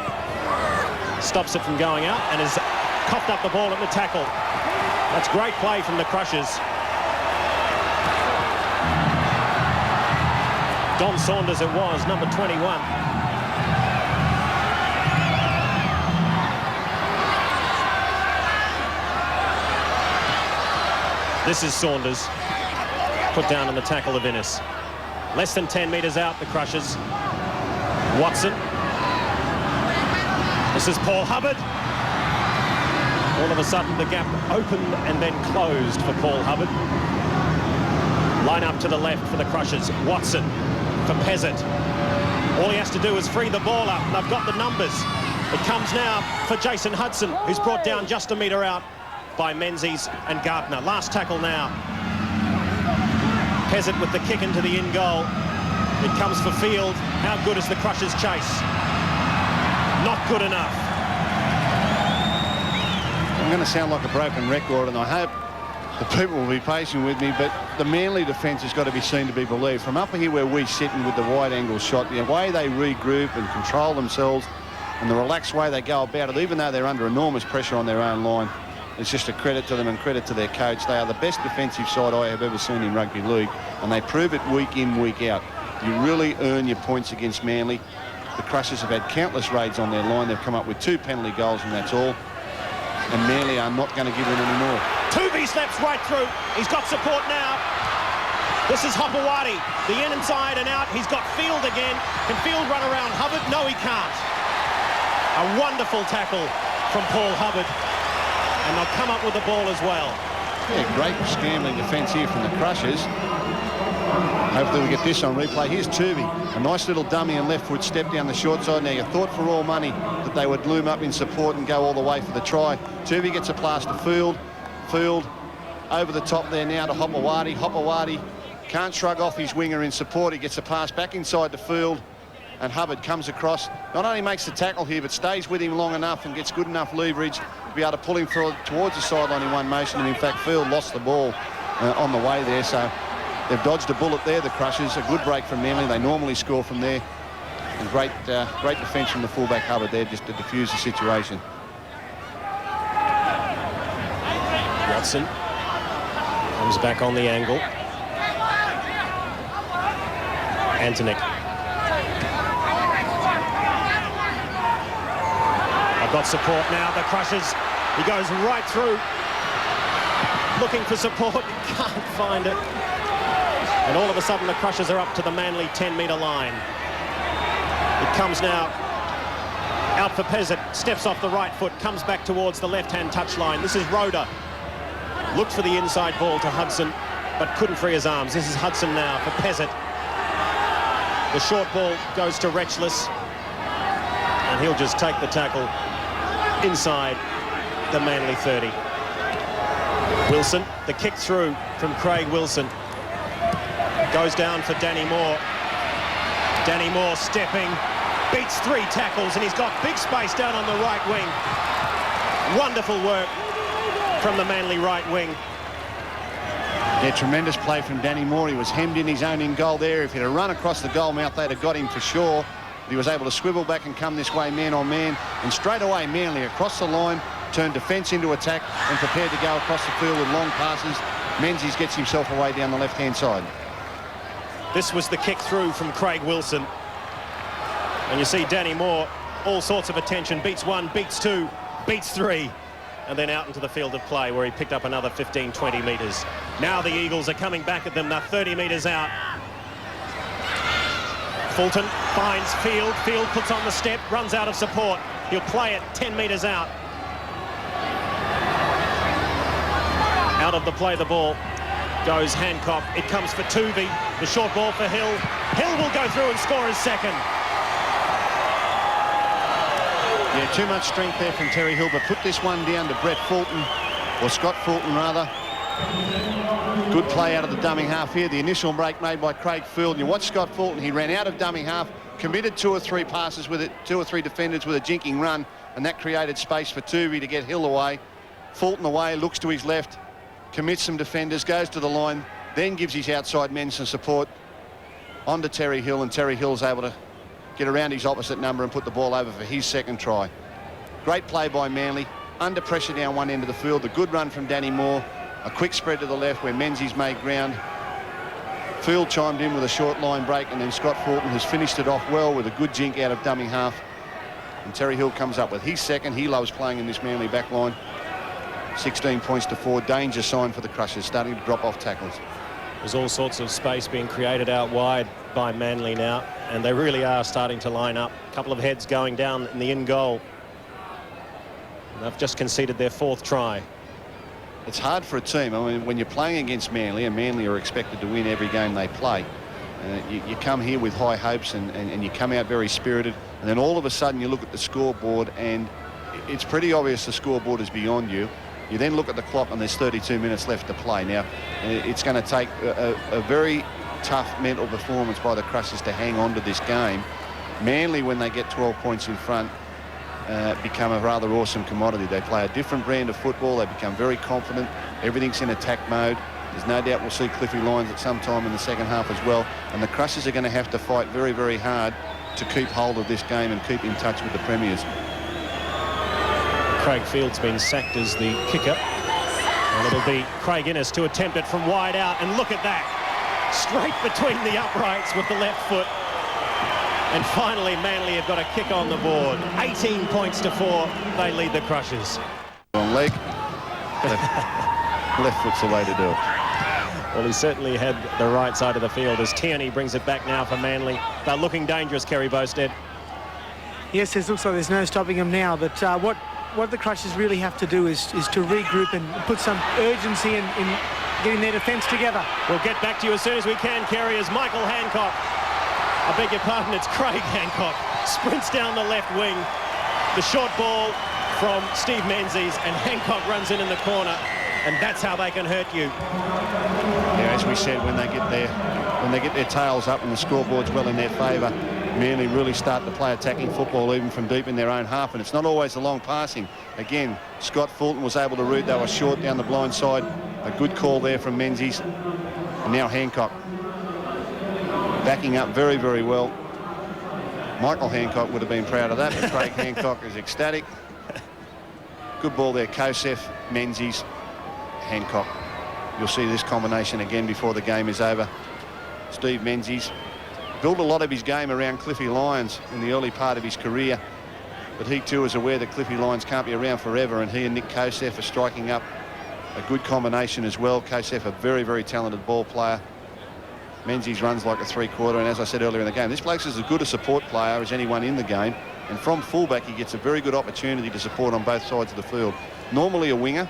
stops it from going out and has coughed up the ball at the tackle. That's great play from the Crushers. Don Saunders it was, number 21. This is Saunders, put down on the tackle of Ennis. Less than 10 metres out, the Crushers. Watson. This is Paul Hubbard. All of a sudden, the gap opened and then closed for Paul Hubbard. Line up to the left for the Crushers. Watson for Pezzett. All he has to do is free the ball up, and they've got the numbers. It comes now for Jason Hudson, who's brought down just a metre out by Menzies and Gardner. Last tackle now. Pezzett with the kick into the in goal. It comes for Field. How good is the Crushers' chase? Not good enough. I'm going to sound like a broken record, and I hope the people will be patient with me, but the Manly defence has got to be seen to be believed. From up here where we sit and with the wide-angle shot, the way they regroup and control themselves and the relaxed way they go about it, even though they're under enormous pressure on their own line, it's just a credit to them and credit to their coach. They are the best defensive side I have ever seen in rugby league, and they prove it week in, week out. You really earn your points against Manly. The Crushers have had countless raids on their line. They've come up with 2 penalty goals, and that's all. And Manly are not going to give in anymore. Tuvey steps right through. He's got support now. This is Hopewadi. The inside and out. He's got Field again. Can Field run around Hubbard? No, he can't. A wonderful tackle from Paul Hubbard. And they'll come up with the ball as well. Yeah, great scrambling defence here from the Crushers. Hopefully we get this on replay. Here's Tuvey, a nice little dummy and left foot step down the short side. Now you thought for all money that they would loom up in support and go all the way for the try. Tuvey gets a pass to Field. Field over the top there now to Hopewadi. Hopewadi can't shrug off his winger in support. He gets a pass back inside the field, and Hubbard comes across. Not only makes the tackle here, but stays with him long enough and gets good enough leverage to be able to pull him towards the sideline in one motion. And in fact, Field lost the ball on the way there. So They've dodged a bullet there, the Crushers. A good break from Manly. They normally score from there. And great defence from the fullback Hubbard there just to defuse the situation. Watson comes back on the angle. Antonic. I've got support now. The Crushers. He goes right through. Looking for support. Can't find it. And all of a sudden the Crushers are up to the Manly 10-metre line. It comes now out for Pezzett, steps off the right foot, comes back towards the left-hand touchline. This is Roeder. Looked for the inside ball to Hudson, but couldn't free his arms. This is Hudson now for Pezzett. The short ball goes to Retchless, and he'll just take the tackle inside the Manly 30. Wilson, the kick through from Craig Wilson. Goes down for Danny Moore. Danny Moore stepping, beats 3 tackles, and he's got big space down on the right wing. Wonderful work from the Manly right wing. Yeah, tremendous play from Danny Moore. He was hemmed in his own in goal there. If he'd have run across the goal mouth, they'd have got him for sure. But he was able to swivel back and come this way man on man. And straight away, Manly across the line, turned defence into attack and prepared to go across the field with long passes. Menzies gets himself away down the left-hand side. This was the kick through from Craig Wilson. And you see Danny Moore, all sorts of attention, beats 1, beats 2, beats 3, and then out into the field of play where he picked up another 15, 20 metres. Now the Eagles are coming back at them. They're 30 metres out. Fulton finds Field. Field puts on the step, runs out of support. He'll play it 10 metres out. Out of the play, the ball goes Hancock. It comes for Tuvey. The short ball for Hill. Hill will go through and score his second. Yeah, too much strength there from Terry Hill, but put this one down to Brett Fulton, or Scott Fulton rather. Good play out of the dummy half here. The initial break made by Craig Field. You watch Scott Fulton. He ran out of dummy half, committed 2 or 3 passes with it, 2 or 3 defenders with a jinking run, and that created space for Tuvey to get Hill away. Fulton away, looks to his left, commits some defenders, goes to the line, then gives his outside men some support onto Terry Hill, and Terry Hill's able to get around his opposite number and put the ball over for his second try. Great play by Manly, under pressure down one end of the field. The good run from Danny Moore, a quick spread to the left where Menzies made ground. Field chimed in with a short line break, and then Scott Fulton has finished it off well with a good jink out of dummy half. And Terry Hill comes up with his second. He loves playing in this Manly back line. 16 points to 4. Danger sign for the Crushers, starting to drop off tackles. There's all sorts of space being created out wide by Manly now, and they really are starting to line up. A couple of heads going down in the in goal. And they've just conceded their 4th try. It's hard for a team. I mean, when you're playing against Manly, and Manly are expected to win every game they play, you come here with high hopes and you come out very spirited, and then all of a sudden you look at the scoreboard and it's pretty obvious the scoreboard is beyond you. You then look at the clock and there's 32 minutes left to play. Now, it's going to take a very tough mental performance by the Crushers to hang on to this game. Manly, when they get 12 points in front, become a rather awesome commodity. They play a different brand of football. They become very confident. Everything's in attack mode. There's no doubt we'll see Cliffy Lyons at some time in the second half as well. And the Crushers are going to have to fight very, very hard to keep hold of this game and keep in touch with the Premiers. Craig Field's been sacked as the kicker, and it'll be Craig Innes to attempt it from wide out, and look at that, straight between the uprights with the left foot. And finally Manly have got a kick on the board. 18 points to 4. They lead the Crushers. On leg, left foot's the way to do it. Well, he certainly had the right side of the field as Tierney brings it back now for Manly. They're looking dangerous, Kerry Bowstead. Yes, it looks like there's no stopping them now, but what the Crushers really have to do is to regroup and put some urgency in getting their defence together. We'll get back to you as soon as we can, Kerry, as Michael Hancock, I beg your pardon, it's Craig Hancock, sprints down the left wing. The short ball from Steve Menzies, and Hancock runs in the corner, and that's how they can hurt you. Yeah, as we said, when they get their tails up and the scoreboard's well in their favour, Manly really start to play attacking football even from deep in their own half, and it's not always the long passing. Again, Scott Fulton was able to read. They were short down the blind side. A good call there from Menzies. And now Hancock backing up very, very well. Michael Hancock would have been proud of that, but Craig Hancock is ecstatic. Good ball there, Kosef, Menzies, Hancock. You'll see this combination again before the game is over. Steve Menzies built a lot of his game around Cliffy Lyons in the early part of his career, but he too is aware that Cliffy Lyons can't be around forever, and he and Nick Kosef are striking up a good combination as well. Kosef, a very, very talented ball player. Menzies runs like a three-quarter, and as I said earlier in the game, this bloke is as good a support player as anyone in the game, and from fullback he gets a very good opportunity to support on both sides of the field. Normally a winger,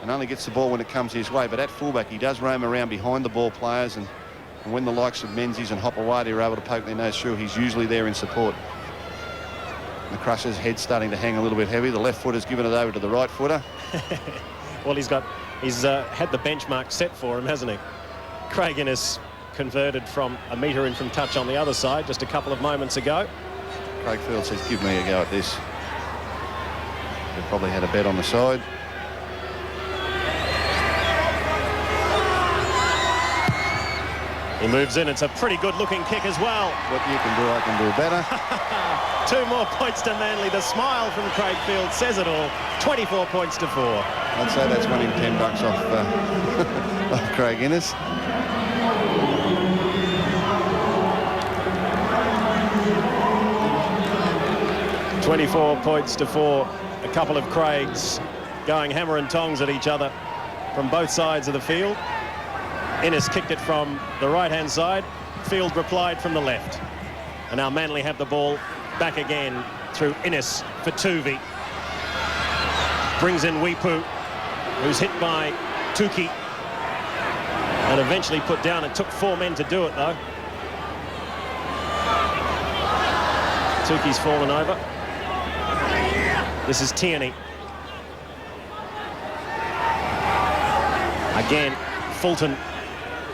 and only gets the ball when it comes his way, but at fullback he does roam around behind the ball players, and when the likes of Menzies and Hopewadi are able to poke their nose through, he's usually there in support. The Crushers' head starting to hang a little bit heavy. The left footer's given it over to the right footer. Well, he's had the benchmark set for him, hasn't he? Craig Guinness converted from a metre in from touch on the other side just a couple of moments ago. Craig Field says, give me a go at this. They probably had a bet on the side. He moves in. It's a pretty good-looking kick as well. What you can do, I can do better. 2 more points to Manly. The smile from Craig Field says it all. 24 points to 4. I'd say that's winning $10 off, off Craig Innes. $24 points to 4. A couple of Craigs going hammer and tongs at each other from both sides of the field. Innes kicked it from the right-hand side. Field replied from the left. And now Manly have the ball back again through Innes for Tuvi. Brings in Weepu, who's hit by Tuki and eventually put down. It took 4 men to do it, though. Tuki's fallen over. This is Tierney. Again, Fulton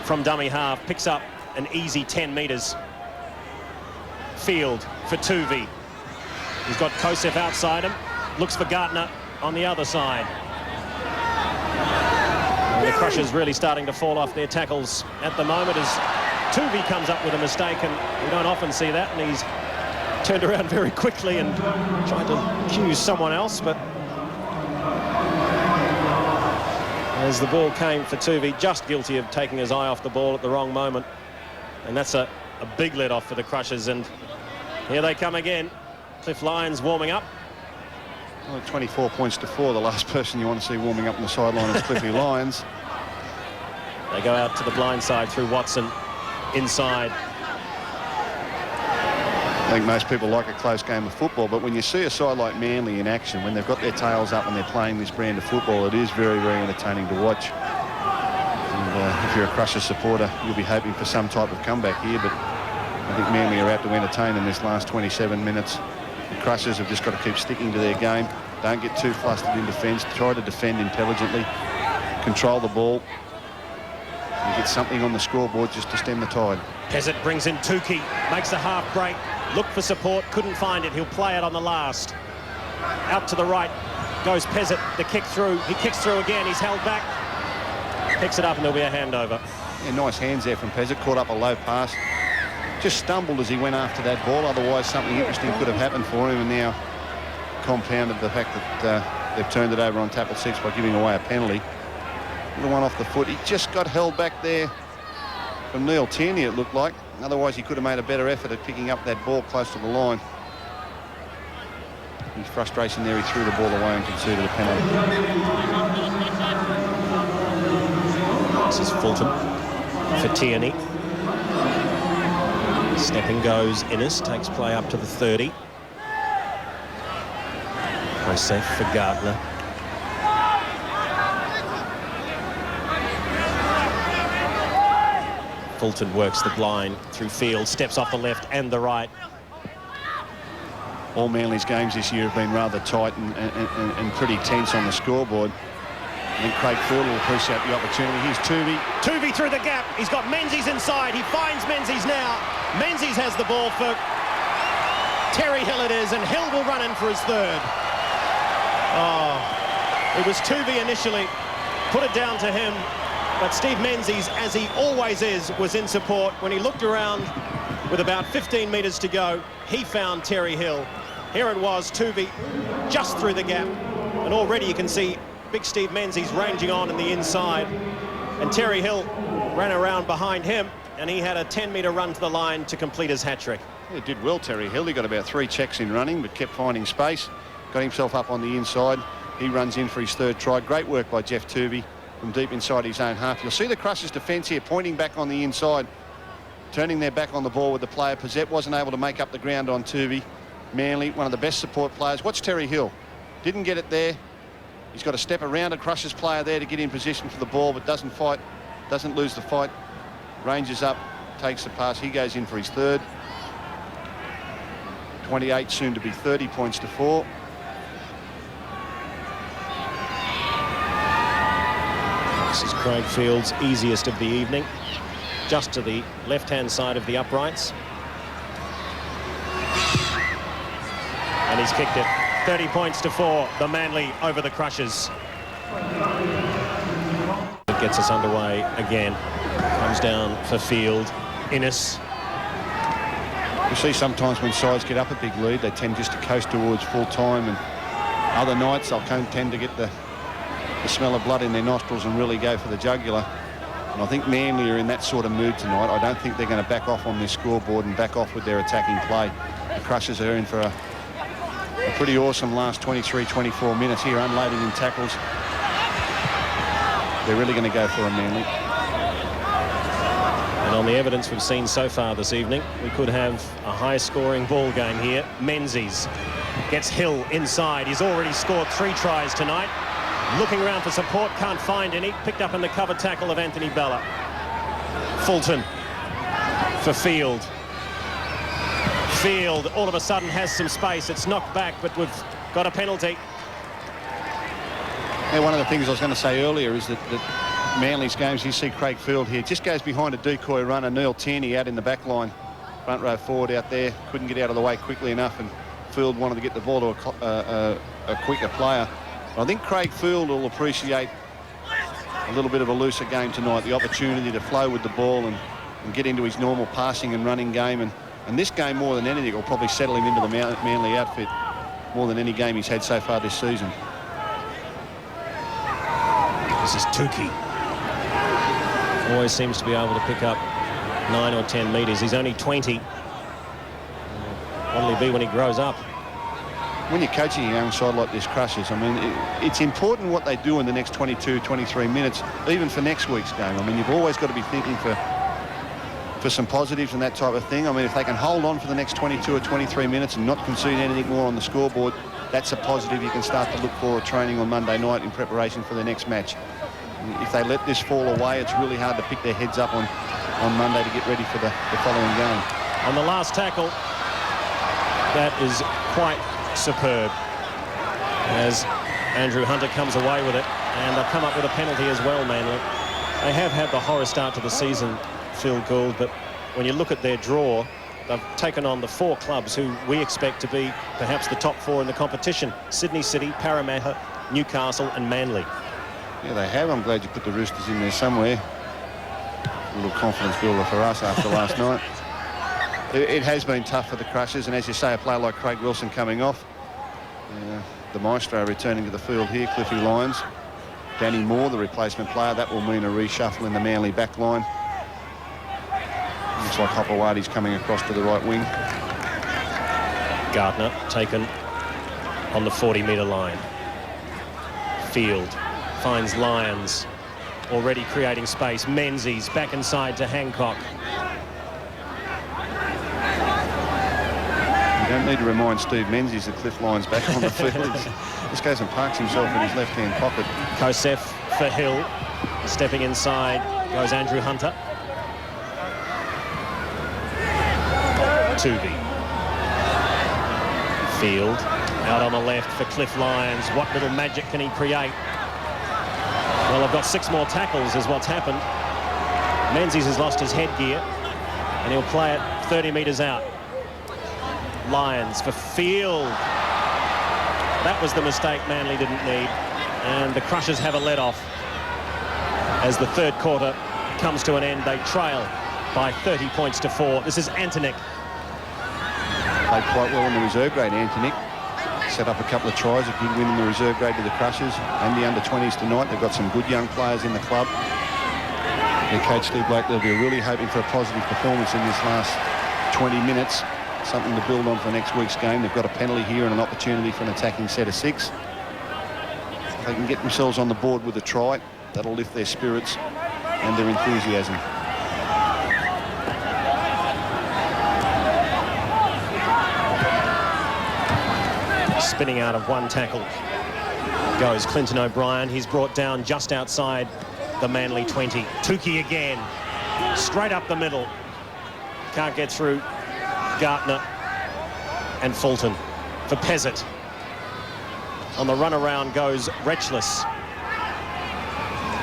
from dummy half picks up an easy 10 metres. Field for Tuvi. He's got Kosef outside him. Looks for Gartner on the other side. And the Crushers really starting to fall off their tackles at the moment as Tuvi comes up with a mistake, and we don't often see that, and he's turned around very quickly and tried to accuse someone else, but as the ball came for Tuvi, just guilty of taking his eye off the ball at the wrong moment. And that's a big let-off for the Crushers, and here they come again. Cliff Lyons warming up. Well, 24 points to 4. The last person you want to see warming up on the sideline is Cliffy Lyons. They go out to the blind side through Watson, inside. I think most people like a close game of football, but when you see a side like Manly in action, when they've got their tails up and they're playing this brand of football, it is very, very entertaining to watch. And if you're a Crushers supporter, you'll be hoping for some type of comeback here, but I think Manly are out to entertain in this last 27 minutes. The Crushers have just got to keep sticking to their game. Don't get too flustered in defence. Try to defend intelligently. Control the ball. And get something on the scoreboard just to stem the tide. Pezzett brings in Tuki, makes a half break. Looked for support, couldn't find it. He'll play it on the last. Out to the right goes Pezzett. The kick through. He kicks through again. He's held back. Picks it up and there'll be a handover. Yeah, nice hands there from Pezzett. Caught up a low pass. Just stumbled as he went after that ball. Otherwise, something interesting could have happened for him, and now compounded the fact that they've turned it over on tackle 6 by giving away a penalty. The one off the foot. He just got held back there from Neil Tierney, it looked like. Otherwise, he could have made a better effort at picking up that ball close to the line. His frustration there, he threw the ball away and conceded a penalty. This is Fulton for Tierney. Stepping goes Innes, takes play up to the 30. Play safe for Gardner. Fulton works the blind through field, steps off the left and the right. All Manly's games this year have been rather tight and pretty tense on the scoreboard. I think Craig Field will appreciate the opportunity. Here's Tuvi. Tuvi through the gap. He's got Menzies inside. He finds Menzies now. Menzies has the ball for Terry Hill it is, and Hill will run in for his third. Oh, it was Tuvi initially. put it down to him, but Steve Menzies, as he always is, was in support. When he looked around with about 15 metres to go, he found Terry Hill. Here it was, Tuvey just through the gap, and already you can see big Steve Menzies ranging on in the inside, and Terry Hill ran around behind him, and he had a 10-metre run to the line to complete his hat-trick. Yeah, did well, Terry Hill. He got about 3 checks in running, but kept finding space, got himself up on the inside. He runs in for his 3rd try. Great work by Jeff Tuvey from deep inside his own half. You'll see the Crushers' defence here pointing back on the inside, turning their back on the ball with the player. Pizzette wasn't able to make up the ground on Tuvey. Manly, one of the best support players. Watch Terry Hill. Didn't get it there. He's got to step around a Crushers player there to get in position for the ball, but doesn't fight, doesn't lose the fight. Ranges up, takes the pass. He goes in for his 3rd. 28, soon to be 30 points to 4. This is Craig Field's easiest of the evening, just to the left-hand side of the uprights. And he's kicked it. 30 points to 4, the Manly over the Crushers. It gets us underway again. Comes down for Field. Innes. You see sometimes when sides get up a big lead, they tend just to coast towards full time, and other nights they'll tend to get the smell of blood in their nostrils and really go for the jugular. And I think Manly are in that sort of mood tonight. I don't think they're going to back off on this scoreboard and back off with their attacking play. The Crushers are in for a pretty awesome last 23-24 minutes here, unloading in tackles. They're really going to go for a Manly. And on the evidence we've seen so far this evening, we could have a high-scoring ball game here. Menzies gets Hill inside. He's already scored 3 tries tonight. Looking around for support, can't find any. Picked up in the cover tackle of Anthony Bella. Fulton for Field. Field all of a sudden has some space. It's knocked back, but we've got a penalty. Yeah, one of the things I was going to say earlier is that Manly's games, you see Craig Field here, just goes behind a decoy runner, Neil Tierney out in the back line, front row forward out there, couldn't get out of the way quickly enough, and Field wanted to get the ball to a quicker player. I think Craig Field will appreciate a little bit of a looser game tonight, the opportunity to flow with the ball and get into his normal passing and running game. And this game, more than anything, will probably settle him into the Manly outfit more than any game he's had so far this season. This is Tukey. Always seems to be able to pick up 9 or 10 metres. He's only 20. What'll he be when he grows up? When you're coaching a young side like this Crushers, I mean, it's important what they do in the next 22, 23 minutes, even for next week's game. I mean, you've always got to be thinking for some positives and that type of thing. I mean, if they can hold on for the next 22 or 23 minutes and not concede anything more on the scoreboard, that's a positive you can start to look for at training on Monday night in preparation for the next match. If they let this fall away, it's really hard to pick their heads up on Monday to get ready for the following game. On the last tackle, that is quite superb, as Andrew Hunter comes away with it, and they've come up with a penalty as well, Manly. They have had the horror start to the season, Phil Gould, but when you look at their draw, they've taken on the 4 clubs who we expect to be perhaps the top 4 in the competition: Sydney City, Parramatta, Newcastle and Manly. Yeah, they have. I'm glad you put the Roosters in there somewhere. A little confidence builder for us after last night. It has been tough for the Crushers, and as you say, a player like Craig Wilson coming off. The maestro returning to the field here, Cliffy Lyons. Danny Moore, the replacement player. That will mean a reshuffle in the Manly back line. Looks like Hopewadi's coming across to the right wing. Gardner taken on the 40-metre line. Field finds Lyons, already creating space. Menzies back inside to Hancock. You don't need to remind Steve Menzies that Cliff Lyons back on the field. Just goes and parks himself in his left-hand pocket. Kosef for Hill. Stepping inside goes Andrew Hunter. Tuvey. Field out on the left for Cliff Lyons. What little magic can he create? Well, I've got 6 more tackles is what's happened. Menzies has lost his headgear and he'll play it 30 metres out. Lyons for Field. That was the mistake Manly didn't need, and the Crushers have a let-off. As the third quarter comes to an end, they trail by 30 points to 4. This is Antonic. Played quite well in the reserve grade, Antonic. Set up a couple of tries, a good win in the reserve grade to the Crushers and the under-20s tonight. They've got some good young players in the club. Their coach, Steve Blake, they'll be really hoping for a positive performance in this last 20 minutes. Something to build on for next week's game. They've got a penalty here and an opportunity for an attacking set of 6. If they can get themselves on the board with a try, that'll lift their spirits and their enthusiasm. Spinning out of one tackle goes Clinton O'Brien. He's brought down just outside the Manly 20. Tukey again, straight up the middle. Can't get through Gartner and Fulton for Pezzett. On the run around goes Retchless.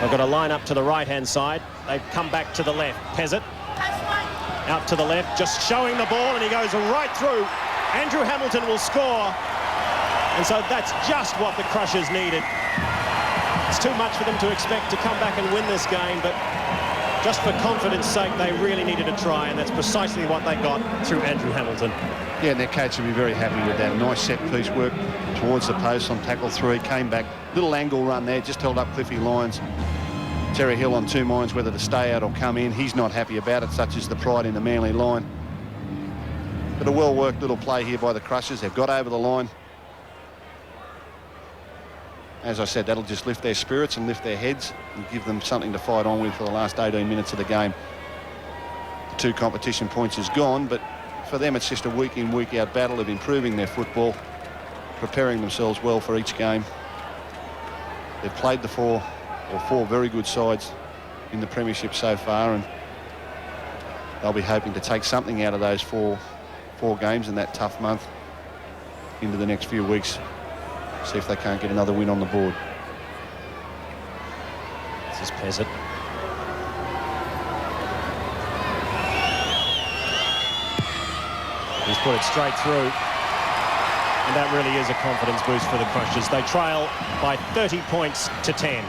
They've got a line up to the right-hand side. They've come back to the left. Pezzett out to the left, just showing the ball, and he goes right through. Andrew Hamilton will score. And so that's just what the Crushers needed. It's too much for them to expect to come back and win this game, but just for confidence sake, they really needed a try, and that's precisely what they got through Andrew Hamilton. Yeah, and their coach will be very happy with that. Nice set-piece work towards the post on tackle 3. Came back, little angle run there, just held up Cliffy Lyons. Terry Hill on 2 minds whether to stay out or come in. He's not happy about it, such as the pride in the Manly line. But a well-worked little play here by the Crushers. They've got over the line. As I said, that'll just lift their spirits and lift their heads and give them something to fight on with for the last 18 minutes of the game. The 2 competition points is gone, but for them it's just a week-in, week-out battle of improving their football, preparing themselves well for each game. They've played the 4 very good sides in the premiership so far, and they'll be hoping to take something out of those four games in that tough month into the next few weeks. See if they can't get another win on the board. This is Pezzett. He's put it straight through. And that really is a confidence boost for the Crushers. They trail by 30 points to 10.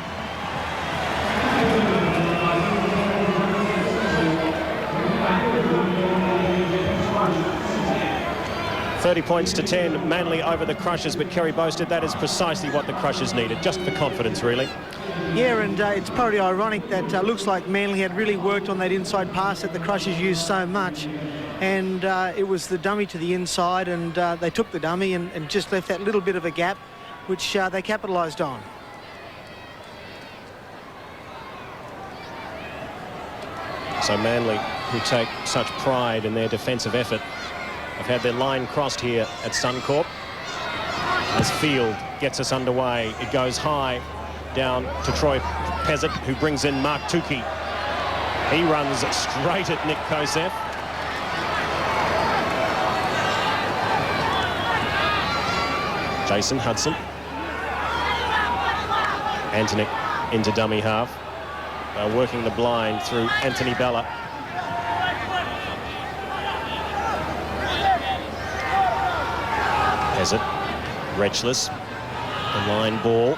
30 points to 10, Manly over the Crushers, but Kerry boasted that is precisely what the Crushers needed, just for confidence, really. Yeah, and it's pretty ironic that looks like Manly had really worked on that inside pass that the Crushers used so much, and it was the dummy to the inside, and they took the dummy and just left that little bit of a gap, which they capitalised on. So Manly, who take such pride in their defensive effort, have had their line crossed here at Suncorp. As Field gets us underway, it goes high down to Troy Pezzett, who brings in Mark Tukey. He runs straight at Nick Kosef. Jason Hudson. Antonic into dummy half. Working the blind through Anthony Bella. Pezzett, Retchless, the line ball.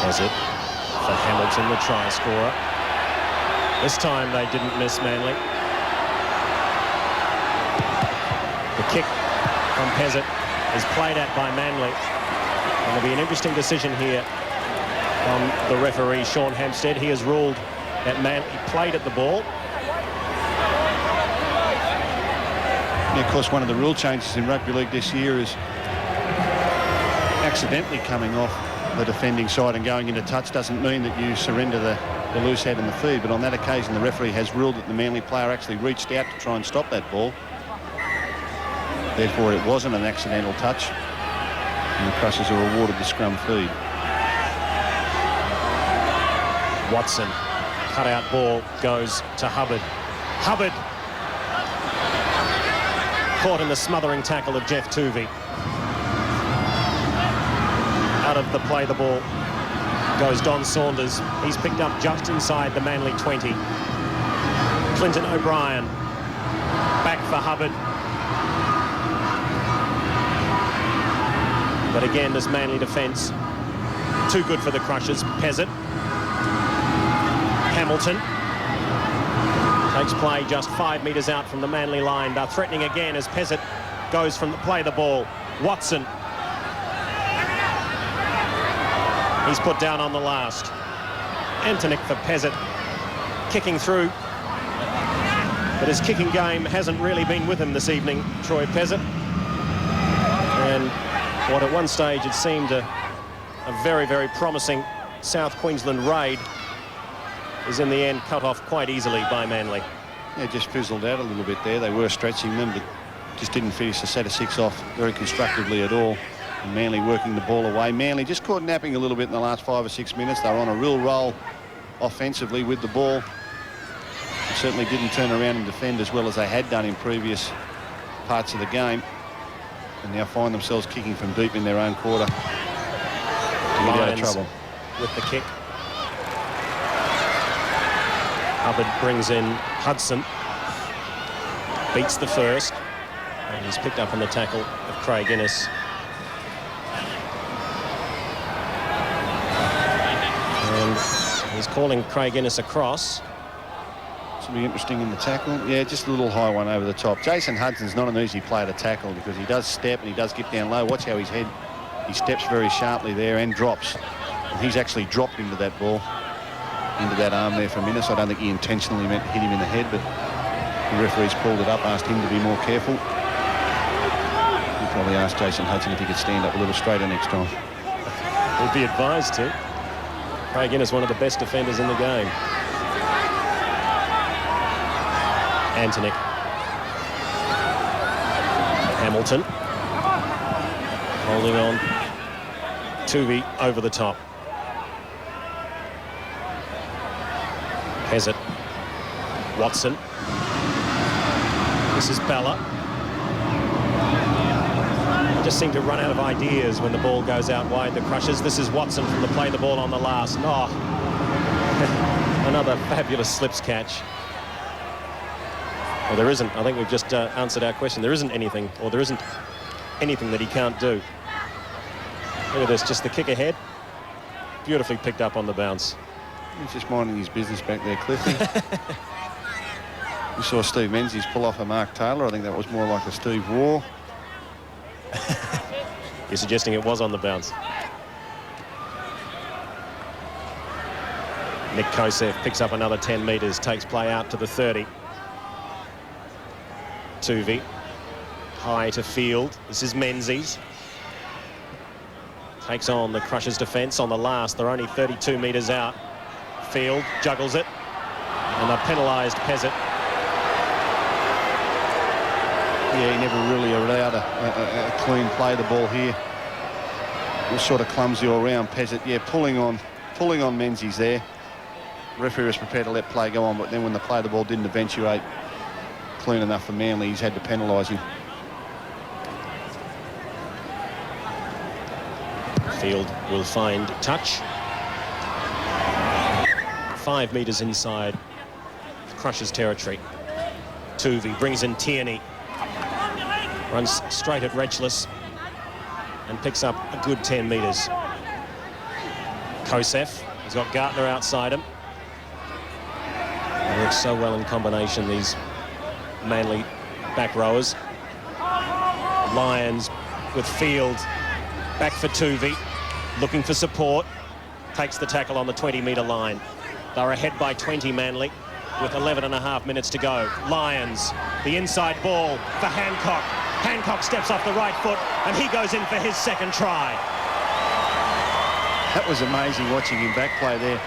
Pezzett for Hamilton, the try scorer. This time they didn't miss Manly. The kick from Pezzett is played at by Manly. And there'll be an interesting decision here from the referee, Sean Hampstead. He has ruled that Manly played at the ball. Yeah, of course, one of the rule changes in rugby league this year is accidentally coming off the defending side and going into touch doesn't mean that you surrender the loose head in the feed. But on that occasion, the referee has ruled that the Manly player actually reached out to try and stop that ball. Therefore, it wasn't an accidental touch. And the Crushers are awarded the scrum feed. Watson, cut-out ball goes to Hubbard. Hubbard caught in the smothering tackle of Jeff Tuvey. Out of the play, the ball goes Don Saunders. He's picked up just inside the Manly 20. Clinton O'Brien back for Hubbard. But again, this Manly defence, too good for the Crushers. Pezzett. Hamilton. Takes play just 5 metres out from the Manly line. They're threatening again as Pezzett goes from the play the ball. Watson. He's put down on the last. Antonic for Pezzett. Kicking through. But his kicking game hasn't really been with him this evening, Troy Pezzett. And what at one stage it seemed a very, very promising South Queensland raid is in the end cut off quite easily by Manly. Yeah, just fizzled out a little bit there. They were stretching them, but just didn't finish the set of 6 off very constructively at all. And Manly working the ball away. Manly just caught napping a little bit in the last 5 or 6 minutes. They were on a real roll offensively with the ball. They certainly didn't turn around and defend as well as they had done in previous parts of the game. And now find themselves kicking from deep in their own quarter to get out of trouble. With the kick. Hubbard brings in Hudson. Beats the first. And he's picked up on the tackle of Craig Guinness. And he's calling Craig Guinness across. This will be interesting in the tackle. Yeah, just a little high one over the top. Jason Hudson's not an easy player to tackle because he does step and he does get down low. Watch how his head, he steps very sharply there and drops. And he's actually dropped into that ball, into that arm there for Minnis. I don't think he intentionally meant to hit him in the head, but the referee's pulled it up, asked him to be more careful. He probably asked Jason Hudson if he could stand up a little straighter next time. He'd be advised to. Craig Guinness, one of the best defenders in the game. Antonic. Hamilton. Holding on. Tuvey over the top. Pezzett. Watson. This is Bella. Just seem to run out of ideas when the ball goes out wide. The Crushers. This is Watson from the play the ball on the last. Oh, another fabulous slips catch. Well, there isn't. I think we've just answered our question. There isn't anything, or there isn't anything that he can't do. Look at this, just the kick ahead. Beautifully picked up on the bounce. He's just minding his business back there, Cliffy. We saw Steve Menzies pull off a Mark Taylor. I think that was more like a Steve Waugh. You're suggesting it was on the bounce. Nick Kosef picks up another 10 metres, takes play out to the 30. Tuvey, high to field. This is Menzies. Takes on the Crushers' defence on the last. They're only 32 metres out. Field juggles it. And they've penalised Pezzett. Yeah, he never really allowed a clean play the ball here. It was sort of clumsy all round. Pezzett, yeah, pulling on Menzies there. The referee was prepared to let play go on, but then when the play the ball didn't eventuate clean enough for Manly, he's had to penalise him. Field will find touch. 5 metres inside Crushers' territory. Tuvey brings in Tierney. Runs straight at Retchless and picks up a good 10 metres. Kosef, he's got Gartner outside him. They work so well in combination, these Manly back rowers. Lyons with Field. Back for Tuvey, looking for support. Takes the tackle on the 20-metre line. They're ahead by 20, Manly, with 11.5 minutes to go. Lyons, the inside ball for Hancock. Hancock steps off the right foot, and he goes in for his second try. That was amazing watching him back play there.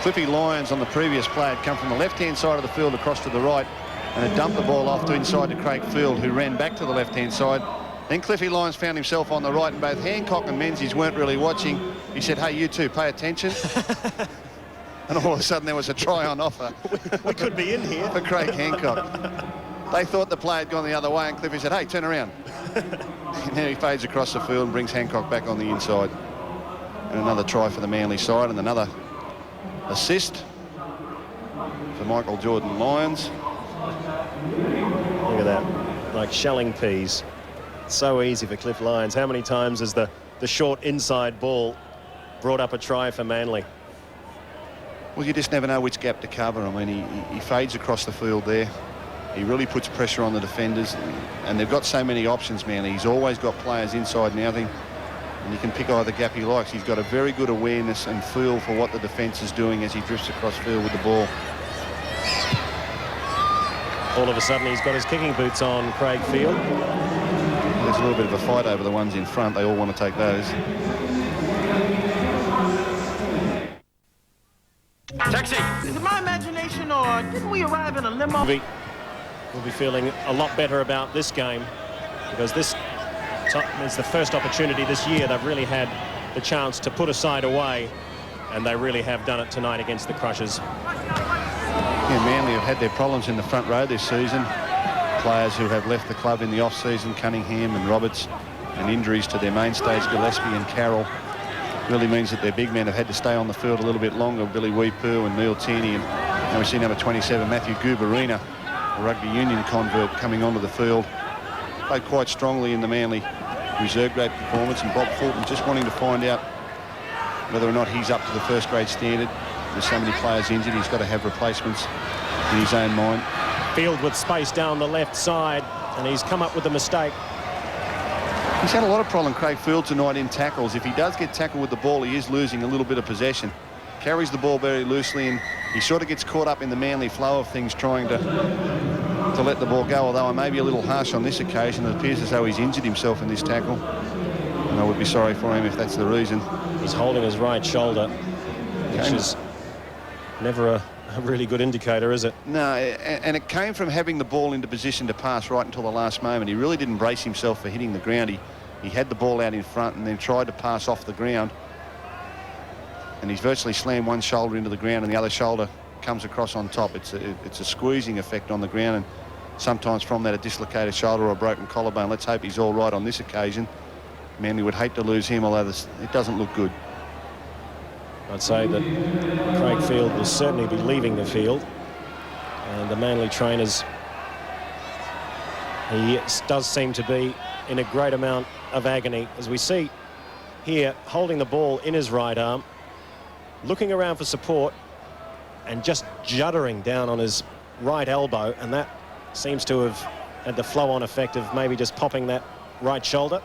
Cliffy Lyons on the previous play had come from the left-hand side of the field across to the right and had dumped the ball off to inside to Craig Field, who ran back to the left-hand side. Then Cliffy Lyons found himself on the right, and both Hancock and Menzies weren't really watching. He said, hey, you two, pay attention. And all of a sudden there was a try on offer. We could be in here. For Craig Hancock. They thought the play had gone the other way, and Cliffy said, hey, turn around. And then he fades across the field and brings Hancock back on the inside. And another try for the Manly side, and another assist for Michael Jordan Lyons. Look at that, like shelling peas. So easy for Cliff Lyons. How many times has the the short inside ball brought up a try for Manly. Well, you just never know which gap to cover. I mean, he fades across the field there. He really puts pressure on the defenders, and they've got so many options, Manly. He's always got players inside and outing, and he can pick either gap he likes. He's got a very good awareness and feel for what the defence is doing as he drifts across field with the ball. All of a sudden, he's got his kicking boots on, Craig Field. There's a little bit of a fight over the ones in front. They all want to take those. Taxi! Is it my imagination, or didn't we arrive in a limo? We'll be feeling a lot better about this game, because this is the first opportunity this year they've really had the chance to put a side away, and they really have done it tonight against the Crushers. Yeah, Manly have had their problems in the front row this season. Players who have left the club in the off-season, Cunningham and Roberts, and injuries to their mainstays, Gillespie and Carroll, really means that their big men have had to stay on the field a little bit longer. Billy Weepu and Neil Tierney, and now we see number 27, Matthew Gubarina, a rugby union convert, coming onto the field. Played quite strongly in the Manly reserve grade performance, and Bob Fulton just wanting to find out whether or not he's up to the first grade standard. There's so many players injured, he's got to have replacements in his own mind. Field with space down the left side, and he's come up with a mistake. He's had a lot of problem, Craig Field, tonight in tackles. If he does get tackled with the ball, he is losing a little bit of possession. Carries the ball very loosely, and he sort of gets caught up in the Manly flow of things, trying to let the ball go, although I may be a little harsh on this occasion. It appears as though he's injured himself in this tackle, and I would be sorry for him if that's the reason. He's holding his right shoulder, which is never a really good indicator, is it? No, and it came from having the ball into position to pass right until the last moment. He really didn't brace himself for hitting the ground. He had the ball out in front and then tried to pass off the ground, and he's virtually slammed one shoulder into the ground and the other shoulder comes across on top. It's a squeezing effect on the ground, and sometimes from that a dislocated shoulder or a broken collarbone. Let's hope he's all right on this occasion. Manly would hate to lose him, although it doesn't look good. I'd say that Craig Field will certainly be leaving the field, and the Manly trainers, he does seem to be in a great amount of agony, as we see here, holding the ball in his right arm, looking around for support, and just juddering down on his right elbow, and that seems to have had the flow-on effect of maybe just popping that right shoulder.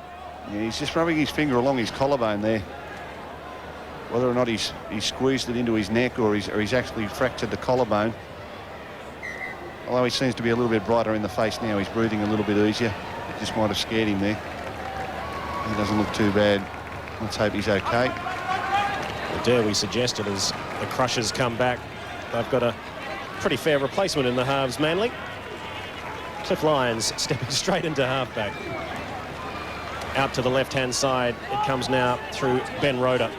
Yeah, he's just rubbing his finger along his collarbone there. Whether or not he's squeezed it into his neck or he's actually fractured the collarbone. Although he seems to be a little bit brighter in the face now, he's breathing a little bit easier. It just might have scared him there. He doesn't look too bad. Let's hope he's okay. Well, dare we suggest it, as the Crushers come back, they've got a pretty fair replacement in the halves, Manly. Cliff Lyons stepping straight into halfback. Out to the left-hand side, it comes now through Ben Roeder.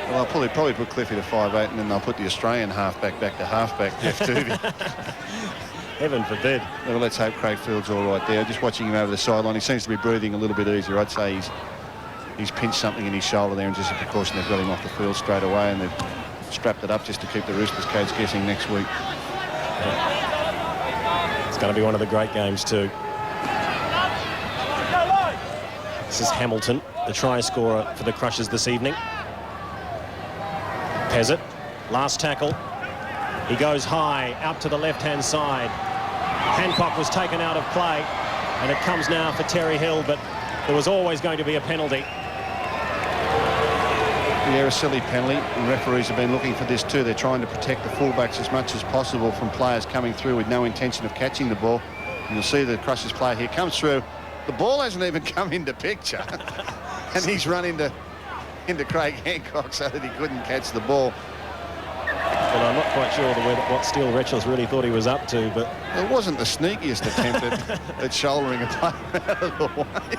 Well, I'll probably put Cliffy to 5'8", and then they'll put the Australian halfback back to halfback, Jeff Tooby. Heaven forbid. Well, let's hope Craig Field's all right there. Just watching him over the sideline, he seems to be breathing a little bit easier. I'd say he's pinched something in his shoulder there, and just a precaution, they've got him off the field straight away, and they've strapped it up just to keep the Roosters coach guessing next week. Yeah. It's going to be one of the great games too. This is Hamilton, the try scorer for the Crushers this evening. Pezzett, last tackle. He goes high, out to the left-hand side. Hancock was taken out of play, and it comes now for Terry Hill, but there was always going to be a penalty. Yeah, a silly penalty, and referees have been looking for this too. They're trying to protect the fullbacks as much as possible from players coming through with no intention of catching the ball. And you'll see the Crushers player here comes through. The ball hasn't even come into picture, and he's run into Craig Hancock so that he couldn't catch the ball. Well, I'm not quite sure what Steele Retchels really thought he was up to, but it wasn't the sneakiest attempt at shouldering a player out of the way.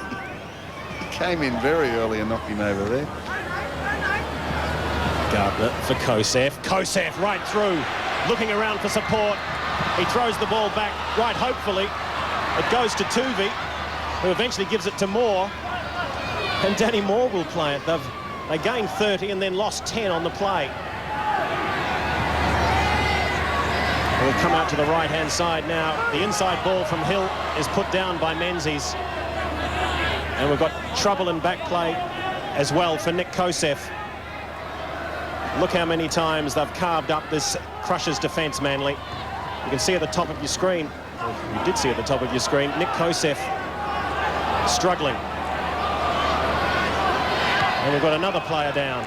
He came in very early and knocked him over there. Gardner for Kosef. Kosef right through, looking around for support. He throws the ball back right hopefully. It goes to Tuvey, who eventually gives it to Moore. And Danny Moore will play it. They gained 30 and then lost 10 on the play. We'll come out to the right-hand side now. The inside ball from Hill is put down by Menzies. And we've got trouble in back play as well for Nick Kosef. Look how many times they've carved up this Crushers defence, Manly. You can see at the top of your screen, or you did see at the top of your screen, Nick Kosef struggling. And we've got another player down.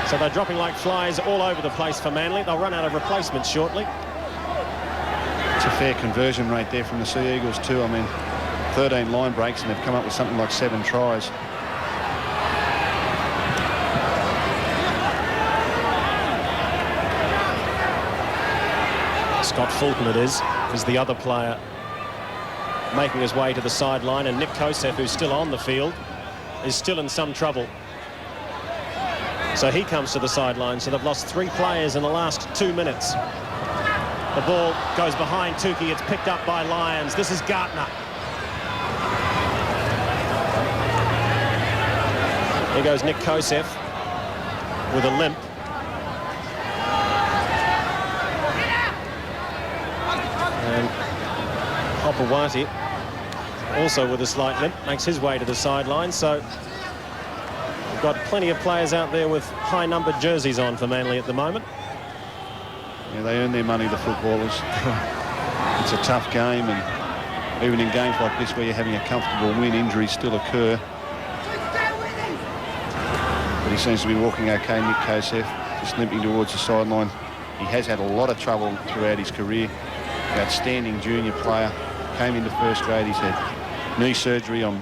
So they're dropping like flies all over the place for Manly. They'll run out of replacements shortly. It's a fair conversion rate there from the Sea Eagles too. I mean, 13 line breaks and they've come up with something like 7 tries. Scott Fulton it is the other player making his way to the sideline, and Nick Kosef, who's still on the field, is still in some trouble. So he comes to the sideline. So they've lost 3 players in the last 2 minutes. The ball goes behind Tukey. It's picked up by Lyons. This is Gartner. Here goes Nick Kosef with a limp. And Hopawati, also with a slight limp, makes his way to the sideline. So we've got plenty of players out there with high-numbered jerseys on for Manly at the moment. Yeah, they earn their money, the footballers. It's a tough game, and even in games like this where you're having a comfortable win, injuries still occur. But he seems to be walking okay, Nick Kosef, just limping towards the sideline. He has had a lot of trouble throughout his career. Outstanding junior player, came into first grade. He's had knee surgery on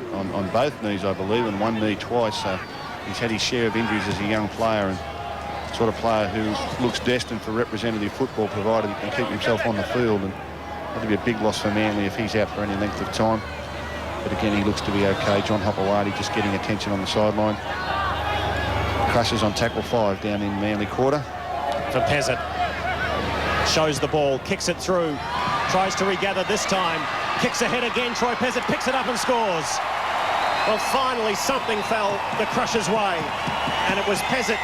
both knees, I believe, and one knee twice. So he's had his share of injuries as a young player, and sort of player who looks destined for representative football, provided he can keep himself on the field. And that'll be a big loss for Manly if he's out for any length of time. But again, he looks to be okay. John Hopawati just getting attention on the sideline. Crushers on tackle 5 down in Manly quarter. For Pezzett. Shows the ball, kicks it through, tries to regather this time, kicks ahead again. Troy Pezzett picks it up and scores. Well, finally something fell the Crushers' way, and it was Pezzett,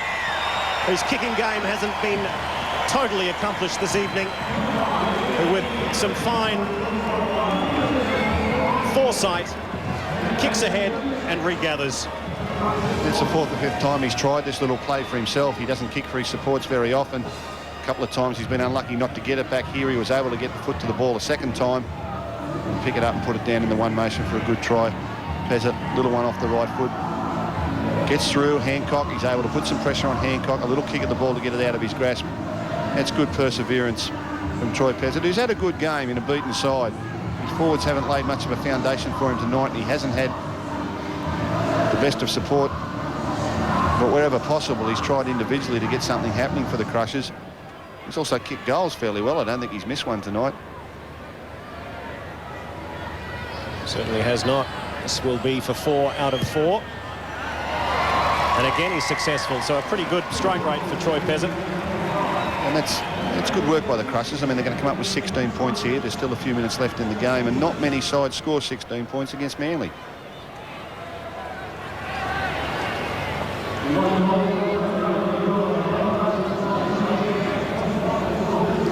whose kicking game hasn't been totally accomplished this evening, who with some fine foresight kicks ahead and regathers. It's the 4th or 5th time he's tried this little play for himself. He doesn't kick for his supports very often. A couple of times he's been unlucky not to get it back. Here he was able to get the foot to the ball a second time and pick it up and put it down in the one motion for a good try. Pezzett, little one off the right foot. Gets through Hancock. He's able to put some pressure on Hancock. A little kick at the ball to get it out of his grasp. That's good perseverance from Troy Pezzett, who's had a good game in a beaten side. His forwards haven't laid much of a foundation for him tonight, and he hasn't had the best of support. But wherever possible, he's tried individually to get something happening for the Crushers. He's also kicked goals fairly well. I don't think he's missed one tonight. Certainly has not. This will be for 4 out of 4. And again, he's successful. So a pretty good strike rate for Troy Pezzett. And that's good work by the Crushers. I mean, they're going to come up with 16 points here. There's still a few minutes left in the game, and not many sides score 16 points against Manly.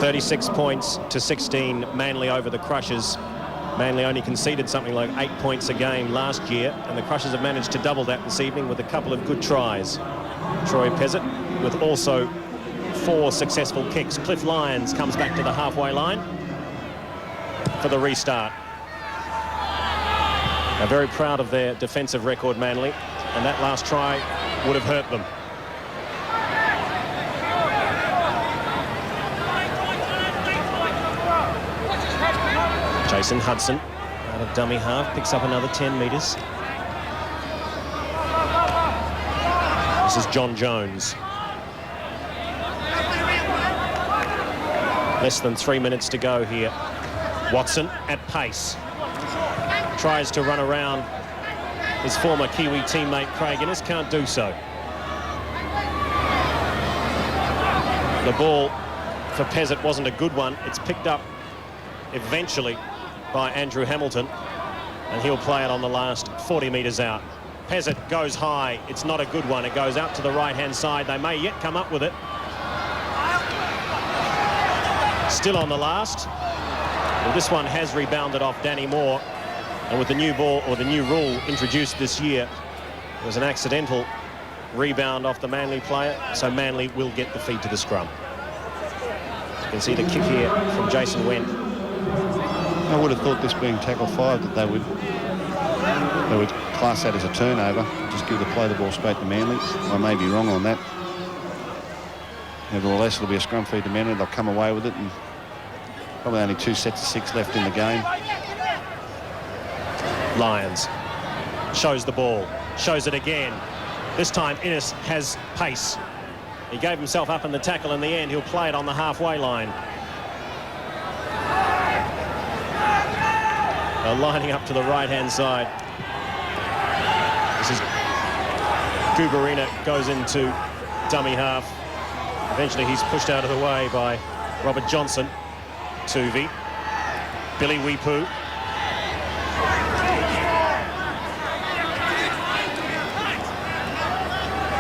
(36-16) Manly over the Crushers. Manly only conceded something like 8 points a game last year, and the Crushers have managed to double that this evening with a couple of good tries. Troy Pezzett with also 4 successful kicks. Cliff Lyons comes back to the halfway line for the restart. They're very proud of their defensive record, Manly, and that last try would have hurt them. Jason Hudson out of dummy half, picks up another 10 metres. This is John Jones. Less than 3 minutes to go here. Watson at pace. Tries to run around his former Kiwi teammate Craig Guinness, can't do so. The ball for Pezzett wasn't a good one. It's picked up eventually by Andrew Hamilton, and he'll play it on the last 40 metres out. Pezzett goes high. It's not a good one. It goes out to the right-hand side. They may yet come up with it. Still on the last. Well, this one has rebounded off Danny Moore, and with the new ball, or the new rule introduced this year, It was an accidental rebound off the Manly player, so Manly will get the feed to the scrum. You can see the kick here from Jason Wendt. I would have thought this being tackle 5 that they would class that as a turnover, just give the play the ball straight to Manly. I may be wrong on that. Nevertheless, it'll be a scrum feed to Manly. They'll come away with it, and probably only 2 sets of 6 left in the game. Lyons shows the ball, shows it again. This time Innes has pace. He gave himself up in the tackle. In the end, he'll play it on the halfway line. Lining up to the right-hand side. This is Guberina, goes into dummy half. Eventually he's pushed out of the way by Robert Johnson. Tuvi, Billy Weepu.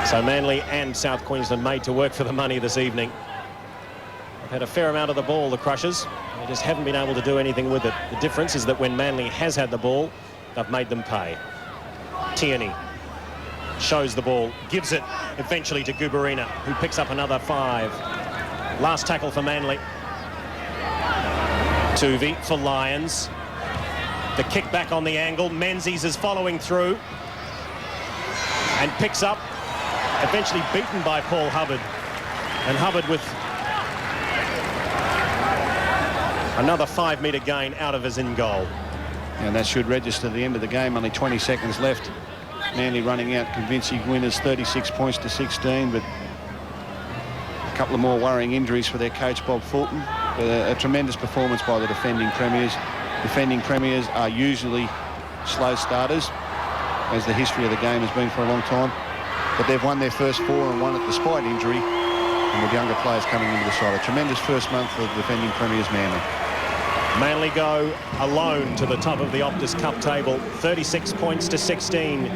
So Manly and South Queensland made to work for the money this evening. They've had a fair amount of the ball, the Crushers. They just haven't been able to do anything with it. The difference is that when Manly has had the ball, they've made them pay. Tierney shows the ball, gives it eventually to Guberina, who picks up another 5. Last tackle for Manly. Tuvi for Lyons. The kick back on the angle. Menzies is following through and picks up. Eventually beaten by Paul Hubbard. And Hubbard with another 5-metre gain out of his in goal. And that should register the end of the game. Only 20 seconds left. Manly running out convincing winners, 36 points to 16, but a couple of more worrying injuries for their coach, Bob Fulton. But a tremendous performance by the defending premiers. Defending premiers are usually slow starters, as the history of the game has been for a long time. But they've won their first 4 and won it despite injury, and with younger players coming into the side. A tremendous first month for the defending premiers, Manly. Manly go alone to the top of the Optus Cup table, 36 points to 16.